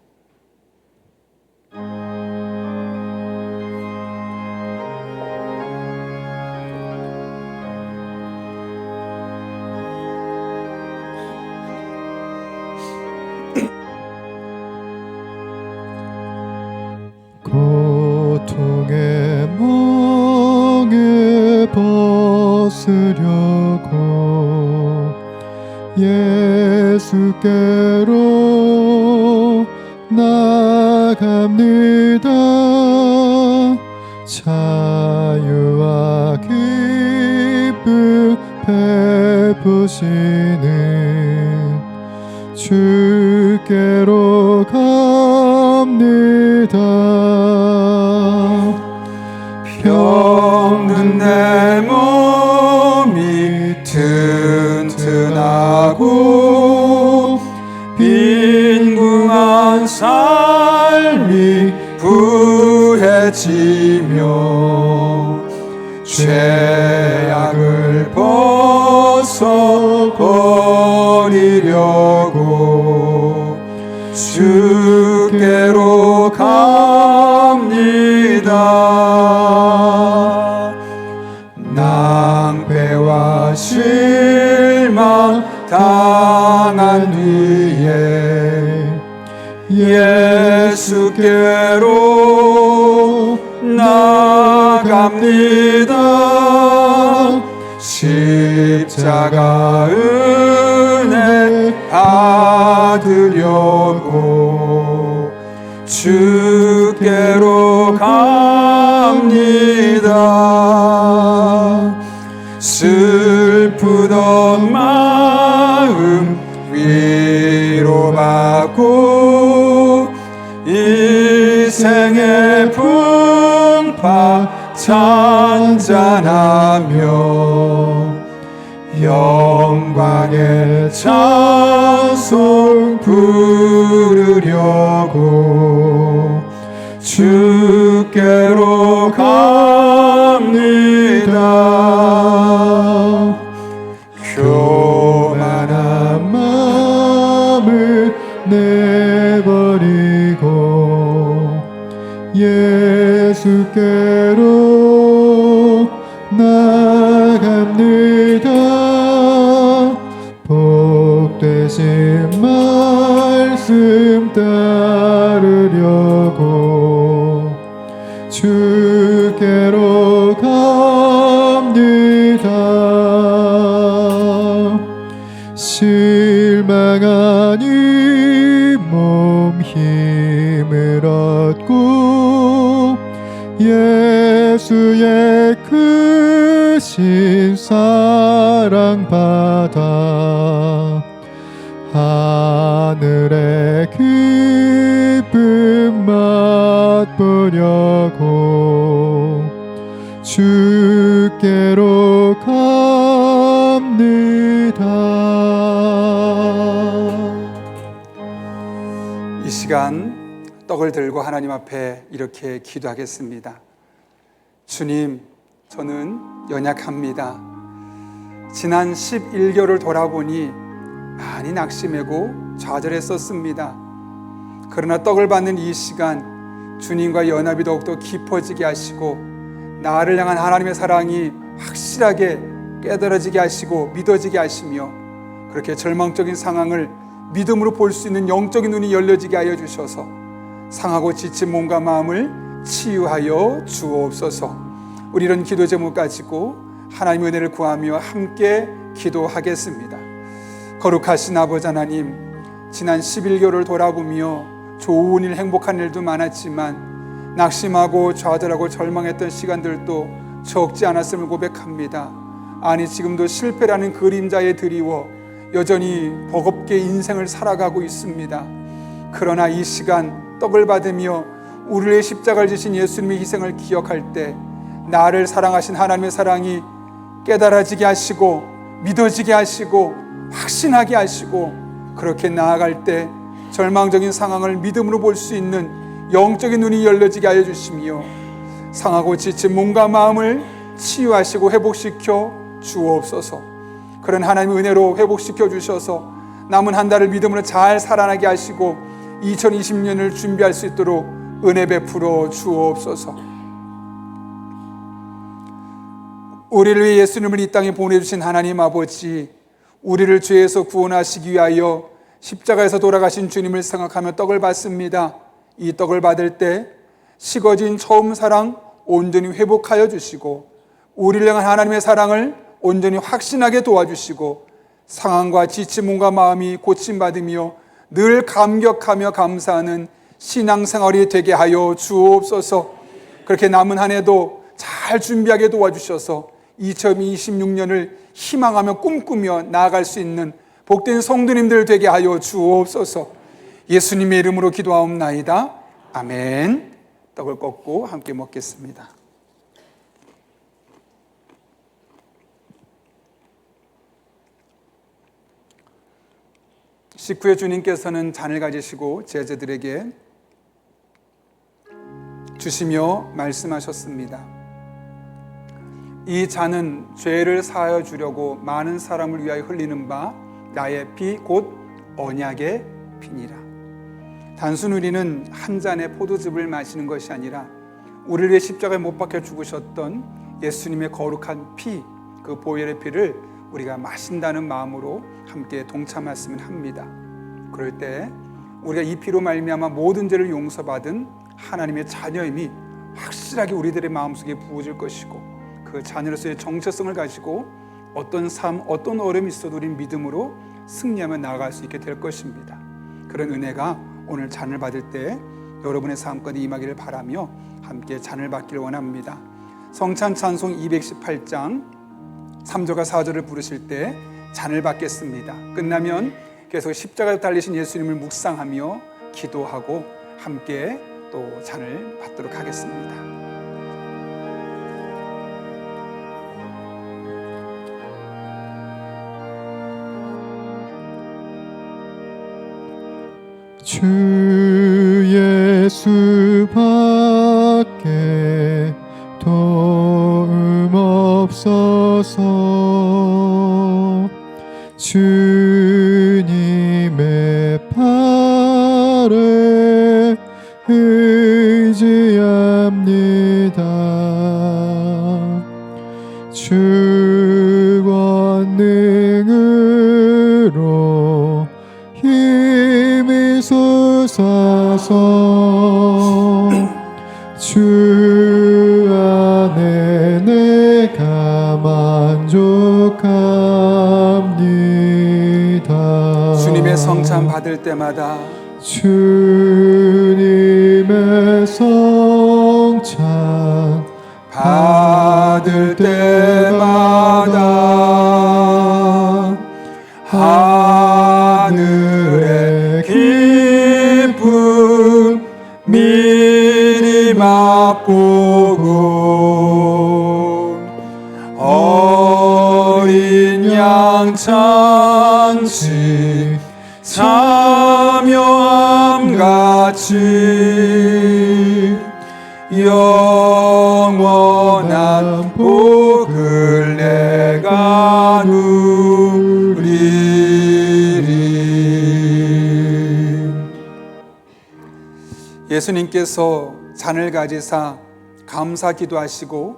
고통의 멍에 벗으려고 예수께로 나갑니다. 자유와 기쁨 베푸시는 주께로 갑니다. 병든 내 몸이 튼튼하고 빈궁한 삶이 부해지며 죄악을 벗어버리려고 주께로 갑니다. 낭패와 실망 당한 뒤에 예수께로 나갑니다. 십자가 은혜 받으려고 주께로 갑니다. 슬프던 마음 위로받고 인생의 풍파 찬찬하며 영광의 찬송 부르려고 주께로 갑니다. 교만한 예수께로 나갑니다. 복되신 말씀 따르려고 주께로 갑니다. 실망한 이 몸 힘을 얻고 예수의 크신 사랑 받아 하늘의 기쁨 맛보려고 주께로 갑니다. 이 시간 떡을 들고 하나님 앞에 이렇게 기도하겠습니다. 주님, 저는 연약합니다. 지난 11개월을 돌아보니 많이 낙심하고 좌절했었습니다. 그러나 떡을 받는 이 시간 주님과 연합이 더욱더 깊어지게 하시고 나를 향한 하나님의 사랑이 확실하게 깨달아지게 하시고 믿어지게 하시며 그렇게 절망적인 상황을 믿음으로 볼 수 있는 영적인 눈이 열려지게 하여 주셔서 상하고 지친 몸과 마음을 치유하여 주옵소서. 우리 이런 기도 제목 가지고 하나님의 은혜를 구하며 함께 기도하겠습니다. 거룩하신 아버지 하나님, 지난 11개월을 돌아보며 좋은 일, 행복한 일도 많았지만 낙심하고 좌절하고 절망했던 시간들도 적지 않았음을 고백합니다. 아니, 지금도 실패라는 그림자에 드리워 여전히 버겁게 인생을 살아가고 있습니다. 그러나 이 시간 떡을 받으며 우리의 십자가를 지신 예수님의 희생을 기억할 때 나를 사랑하신 하나님의 사랑이 깨달아지게 하시고 믿어지게 하시고 확신하게 하시고 그렇게 나아갈 때 절망적인 상황을 믿음으로 볼 수 있는 영적인 눈이 열려지게 하여 주시며 상하고 지친 몸과 마음을 치유하시고 회복시켜 주옵소서. 그런 하나님의 은혜로 회복시켜 주셔서 남은 한 달을 믿음으로 잘 살아나게 하시고 2020년을 준비할 수 있도록 은혜 베풀어 주옵소서. 우리를 위해 예수님을 이 땅에 보내주신 하나님 아버지, 우리를 죄에서 구원하시기 위하여 십자가에서 돌아가신 주님을 생각하며 떡을 받습니다. 이 떡을 받을 때 식어진 처음 사랑 온전히 회복하여 주시고 우리를 향한 하나님의 사랑을 온전히 확신하게 도와주시고 상황과 지친 몸과 마음이 고침받으며 늘 감격하며 감사하는 신앙생활이 되게 하여 주옵소서. 그렇게 남은 한 해도 잘 준비하게 도와주셔서 2026년을 희망하며 꿈꾸며 나아갈 수 있는 복된 성도님들 되게 하여 주옵소서. 예수님의 이름으로 기도하옵나이다. 아멘. 떡을 꺾고 함께 먹겠습니다. 식후에 주님께서는 잔을 가지시고 제자들에게 주시며 말씀하셨습니다. 이 잔은 죄를 사하여 주려고 많은 사람을 위하여 흘리는 바 나의 피 곧 언약의 피니라. 단순 우리는 한 잔의 포도즙을 마시는 것이 아니라 우리를 위해 십자가에 못 박혀 죽으셨던 예수님의 거룩한 피, 그 보혈의 피를 우리가 마신다는 마음으로 함께 동참했으면 합니다. 그럴 때 우리가 이 피로 말미암아 모든 죄를 용서받은 하나님의 자녀임이 확실하게 우리들의 마음속에 부어질 것이고 그 자녀로서의 정체성을 가지고 어떤 삶, 어떤 어려움이 있어도 우리는 믿음으로 승리하며 나아갈 수 있게 될 것입니다. 그런 은혜가 오늘 잔을 받을 때 여러분의 삶 가운데 임하기를 바라며 함께 잔을 받기를 원합니다. 성찬 찬송 218장 3절과 4절을 부르실 때 잔을 받겠습니다. 끝나면 계속 십자가에 달리신 예수님을 묵상하며 기도하고 함께 또 잔을 받도록 하겠습니다. 주 예수 밖에 도움 없어서 주님의 팔에 의지합니다. 만능으로 힘이 솟아서 주 안에 내가 만족합니다. 주님의 성찬 받을 때마다 주님의 성찬 받을 때마다 하늘의 기쁨 미리 맛보고 어린 양 잔치 참여함 같이 영원한 복을 내가 누리리. 예수님께서 잔을 가지사 감사 기도하시고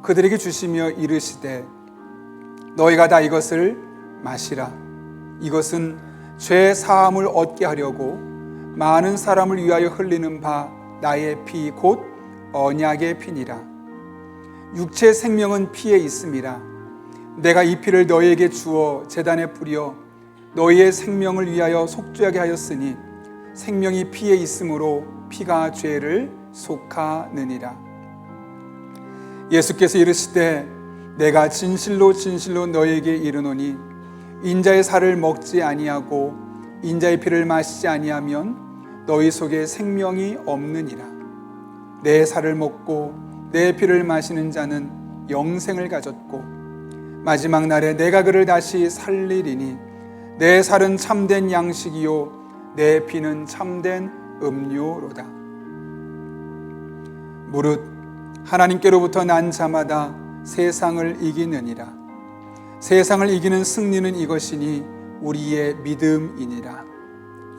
그들에게 주시며 이르시되 너희가 다 이것을 마시라. 이것은 죄 사함을 얻게 하려고 많은 사람을 위하여 흘리는 바 나의 피 곧 언약의 피니라. 육체 생명은 피에 있음이라. 내가 이 피를 너희에게 주어 제단에 뿌려 너희의 생명을 위하여 속죄하게 하였으니 생명이 피에 있으므로 피가 죄를 속하느니라. 예수께서 이르시되 내가 진실로 진실로 너희에게 이르노니 인자의 살을 먹지 아니하고 인자의 피를 마시지 아니하면 너희 속에 생명이 없느니라. 내 살을 먹고 내 피를 마시는 자는 영생을 가졌고 마지막 날에 내가 그를 다시 살리리니 내 살은 참된 양식이요 내 피는 참된 음료로다. 무릇 하나님께로부터 난 자마다 세상을 이기느니라. 세상을 이기는 승리는 이것이니 우리의 믿음이니라.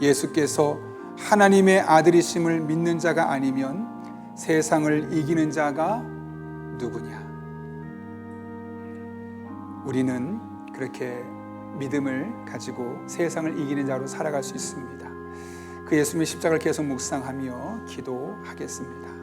예수께서 하나님의 아들이심을 믿는 자가 아니면 세상을 이기는 자가 누구냐? 우리는 그렇게 믿음을 가지고 세상을 이기는 자로 살아갈 수 있습니다. 그 예수님의 십자가를 계속 묵상하며 기도하겠습니다.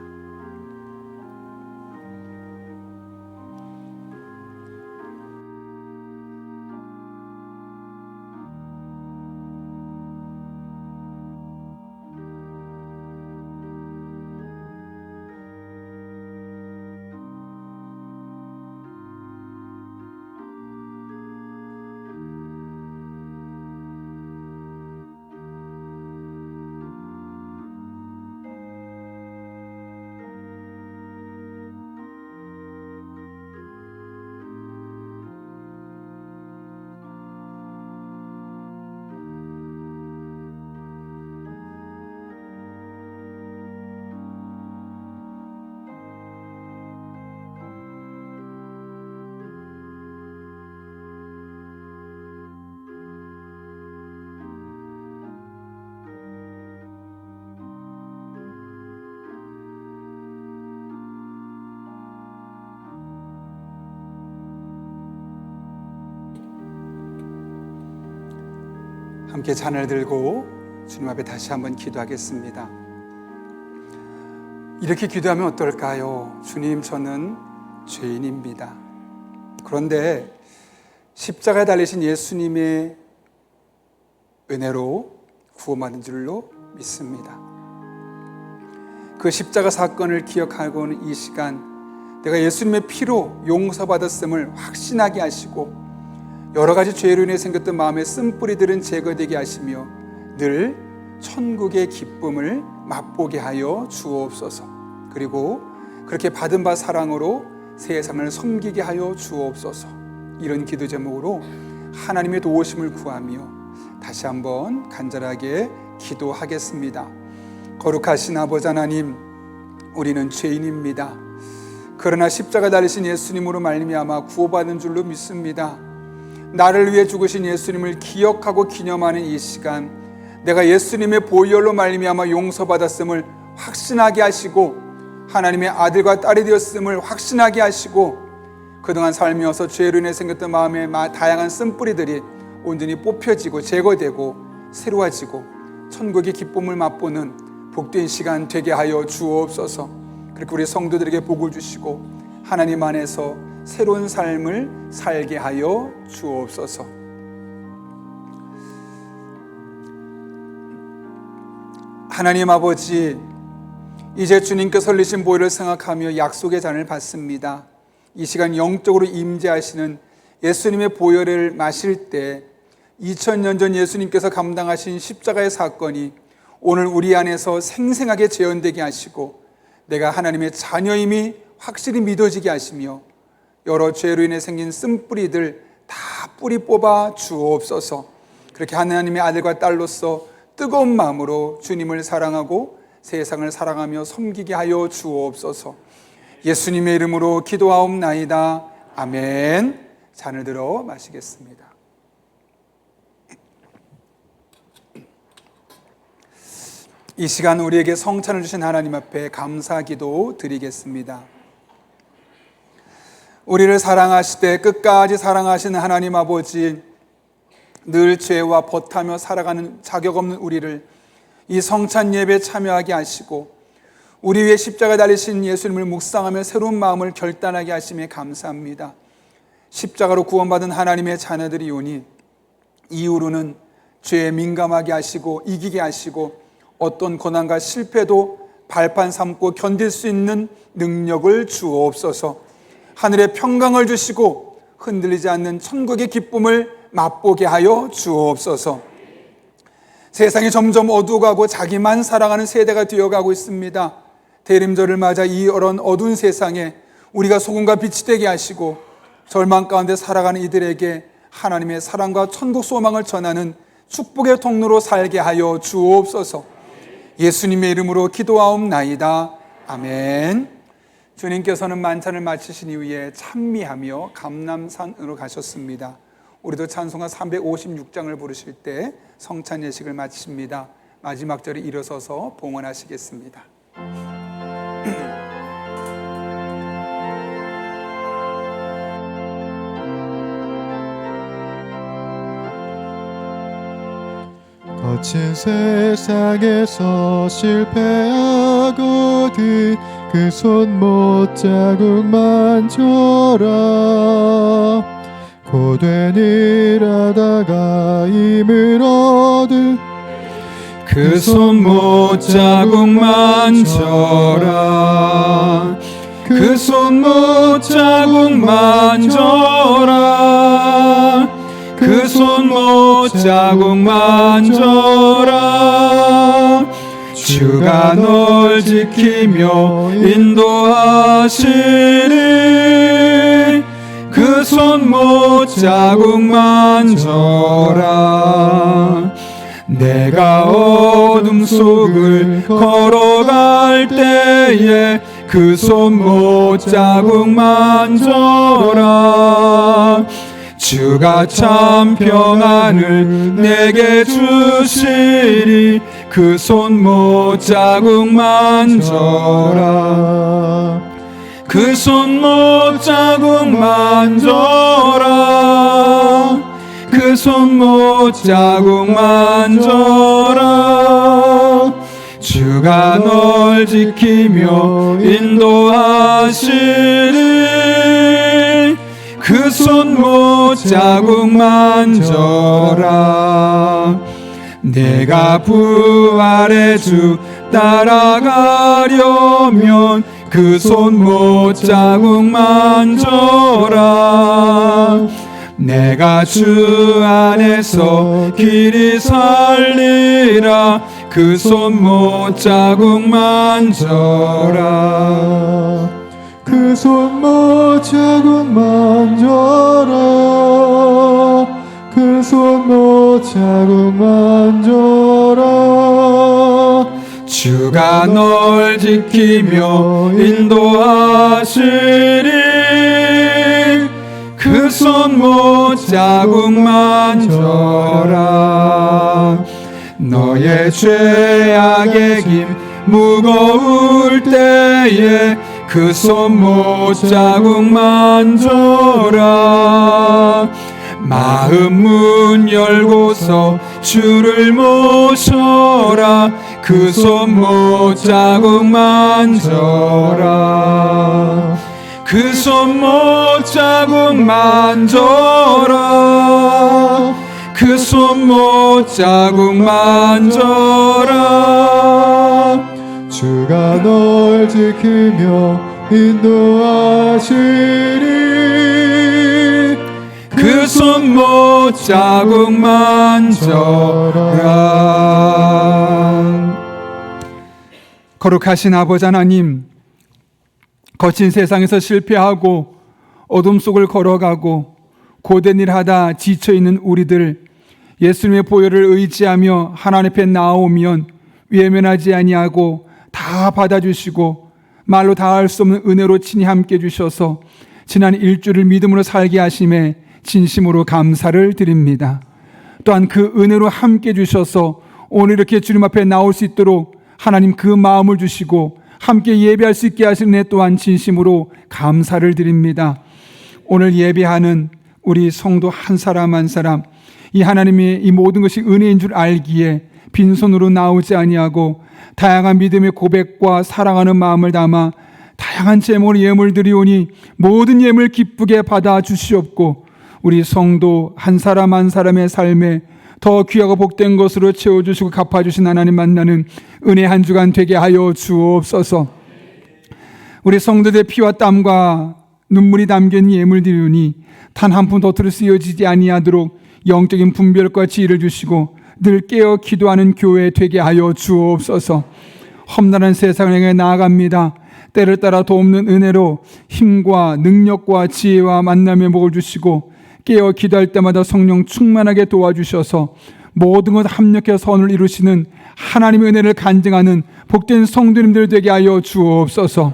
함께 잔을 들고 주님 앞에 다시 한번 기도하겠습니다. 이렇게 기도하면 어떨까요? 주님, 저는 죄인입니다. 그런데 십자가에 달리신 예수님의 은혜로 구원받은 줄로 믿습니다. 그 십자가 사건을 기억하고는 이 시간 내가 예수님의 피로 용서받았음을 확신하게 하시고 여러 가지 죄로 인해 생겼던 마음의 쓴뿌리들은 제거되게 하시며 늘 천국의 기쁨을 맛보게 하여 주옵소서. 그리고 그렇게 받은 바 사랑으로 세상을 섬기게 하여 주옵소서. 이런 기도 제목으로 하나님의 도우심을 구하며 다시 한번 간절하게 기도하겠습니다. 거룩하신 아버지 하나님, 우리는 죄인입니다. 그러나 십자가 달리신 예수님으로 말미암아 구원받은 줄로 믿습니다. 나를 위해 죽으신 예수님을 기억하고 기념하는 이 시간, 내가 예수님의 보혈로 말미암아 용서받았음을 확신하게 하시고 하나님의 아들과 딸이 되었음을 확신하게 하시고 그동안 살면서 죄로 인해 생겼던 마음의 다양한 쓴뿌리들이 온전히 뽑혀지고 제거되고 새로워지고 천국의 기쁨을 맛보는 복된 시간 되게 하여 주옵소서. 그렇게 우리 성도들에게 복을 주시고 하나님 안에서 새로운 삶을 살게 하여 주옵소서. 하나님 아버지, 이제 주님께서 흘리신 보혈을 생각하며 약속의 잔을 받습니다. 이 시간 영적으로 임재하시는 예수님의 보혈을 마실 때 2000년 전 예수님께서 감당하신 십자가의 사건이 오늘 우리 안에서 생생하게 재현되게 하시고 내가 하나님의 자녀임이 확실히 믿어지게 하시며 여러 죄로 인해 생긴 쓴뿌리들 다 뿌리 뽑아 주옵소서. 그렇게 하나님의 아들과 딸로서 뜨거운 마음으로 주님을 사랑하고 세상을 사랑하며 섬기게 하여 주옵소서. 예수님의 이름으로 기도하옵나이다. 아멘. 잔을 들어 마시겠습니다. 이 시간 우리에게 성찬을 주신 하나님 앞에 감사 기도 드리겠습니다. 우리를 사랑하시되 끝까지 사랑하시는 하나님 아버지, 늘 죄와 벗하며 살아가는 자격 없는 우리를 이 성찬 예배에 참여하게 하시고 우리 위에 십자가 달리신 예수님을 묵상하며 새로운 마음을 결단하게 하심에 감사합니다. 십자가로 구원받은 하나님의 자녀들이오니 이후로는 죄에 민감하게 하시고 이기게 하시고 어떤 고난과 실패도 발판 삼고 견딜 수 있는 능력을 주옵소서. 하늘의 평강을 주시고 흔들리지 않는 천국의 기쁨을 맛보게 하여 주옵소서. 세상이 점점 어두워가고 자기만 살아가는 세대가 되어가고 있습니다. 대림절을 맞아 이 이런 어두운 세상에 우리가 소금과 빛이 되게 하시고 절망 가운데 살아가는 이들에게 하나님의 사랑과 천국 소망을 전하는 축복의 통로로 살게 하여 주옵소서. 예수님의 이름으로 기도하옵나이다. 아멘. 주님께서는 만찬을 마치신 이후에 찬미하며 감람산으로 가셨습니다. 우리도 찬송가 356장을 부르실 때 성찬 예식을 마칩니다. 마지막 절에 일어서서 봉헌하시겠습니다. 거친 세상에서 실패하거든 그 손 못자국만 줘라. 고된 일하다가 힘을 얻을 그 손 못자국만 줘라. 그 손 못자국만 줘라. 그 손 못자국만 줘라. 주가 널 지키며 인도하시리. 그 손 못자국만 줘라. 내가 어둠 속을 걸어갈 때에 그 손 못자국만 줘라. 주가 참 평안을 내게 주시리. 그 손 못자국만 줘라. 그 손 못자국만 줘라. 그 손 못자국만 줘라. 주가 널 지키며 인도하시리. 그 손 못자국만 줘라. 내가 부활의 주 따라가려면 그 손 못자국만 줘라. 내가 주 안에서 길이 살리라. 그 손 못자국만 줘라. 그 손 못자국만 줘라. 그 손 못자국만 줘라. 주가 널 지키며 인도하시리. 그 손 못자국만 줘라. 너의 죄악의 짐 무거울 때에 그 손 못자국 만져라. 마음 문 열고서 주를 모셔라. 그 손 못자국 만져라. 그 손 못자국 만져라. 그 손 못자국 만져라. 주가 널 지키며 인도하시리. 그 손 못자국 만져라. 거룩하신 아버지 하나님, 거친 세상에서 실패하고 어둠 속을 걸어가고 고된 일 하다 지쳐있는 우리들, 예수님의 보혈을 의지하며 하나님 앞에 나오면 외면하지 아니하고 다 받아주시고 말로 다 할 수 없는 은혜로 친히 함께 해주셔서 지난 일주를 믿음으로 살게 하심에 진심으로 감사를 드립니다. 또한 그 은혜로 함께 해주셔서 오늘 이렇게 주님 앞에 나올 수 있도록 하나님 그 마음을 주시고 함께 예배할 수 있게 하신 은혜 또한 진심으로 감사를 드립니다. 오늘 예배하는 우리 성도 한 사람 한 사람, 이 하나님의 이 모든 것이 은혜인 줄 알기에 빈손으로 나오지 아니하고 다양한 믿음의 고백과 사랑하는 마음을 담아 다양한 제목으로 예물 드리오니 모든 예물 기쁘게 받아 주시옵고 우리 성도 한 사람 한 사람의 삶에 더 귀하고 복된 것으로 채워주시고 갚아주신 하나님 만나는 은혜 한 주간 되게 하여 주옵소서. 우리 성도들의 피와 땀과 눈물이 담긴 예물 드리오니 단 한 푼 더트로 쓰여지지 아니하도록 영적인 분별과 지혜를 주시고 늘 깨어 기도하는 교회 되게 하여 주옵소서. 험난한 세상을 향해 나아갑니다. 때를 따라 돕는 은혜로 힘과 능력과 지혜와 만남의 복을 주시고 깨어 기도할 때마다 성령 충만하게 도와주셔서 모든 것 합력해 선을 이루시는 하나님의 은혜를 간증하는 복된 성도님들 되게 하여 주옵소서.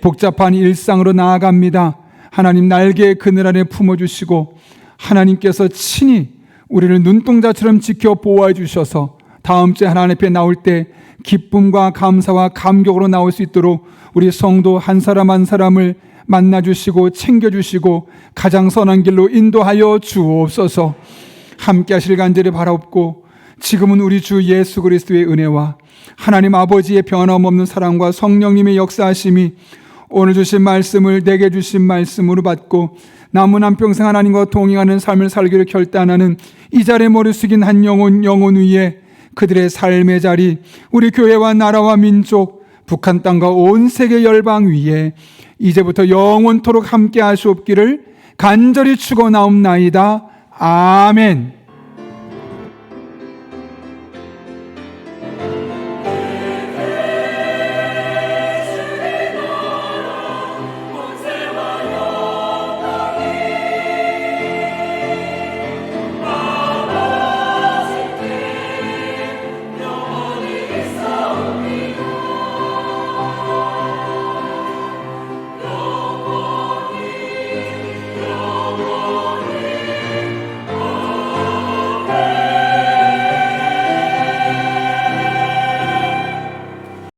복잡한 일상으로 나아갑니다. 하나님 날개의 그늘 안에 품어주시고 하나님께서 친히 우리를 눈동자처럼 지켜 보호해 주셔서 다음 주에 하나님 앞에 나올 때 기쁨과 감사와 감격으로 나올 수 있도록 우리 성도 한 사람 한 사람을 만나주시고 챙겨주시고 가장 선한 길로 인도하여 주옵소서. 함께 하실 간절히 바라옵고 지금은 우리 주 예수 그리스도의 은혜와 하나님 아버지의 변함없는 사랑과 성령님의 역사하심이 오늘 주신 말씀을 내게 주신 말씀으로 받고 남은 한평생 하나님과 동행하는 삶을 살기를 결단하는 이 자리에 머리 숙인 한 영혼 위에 그들의 삶의 자리, 우리 교회와 나라와 민족, 북한 땅과 온 세계 열방 위에 이제부터 영원토록 함께 하시옵기를 간절히 축원하옵나이다. 아멘.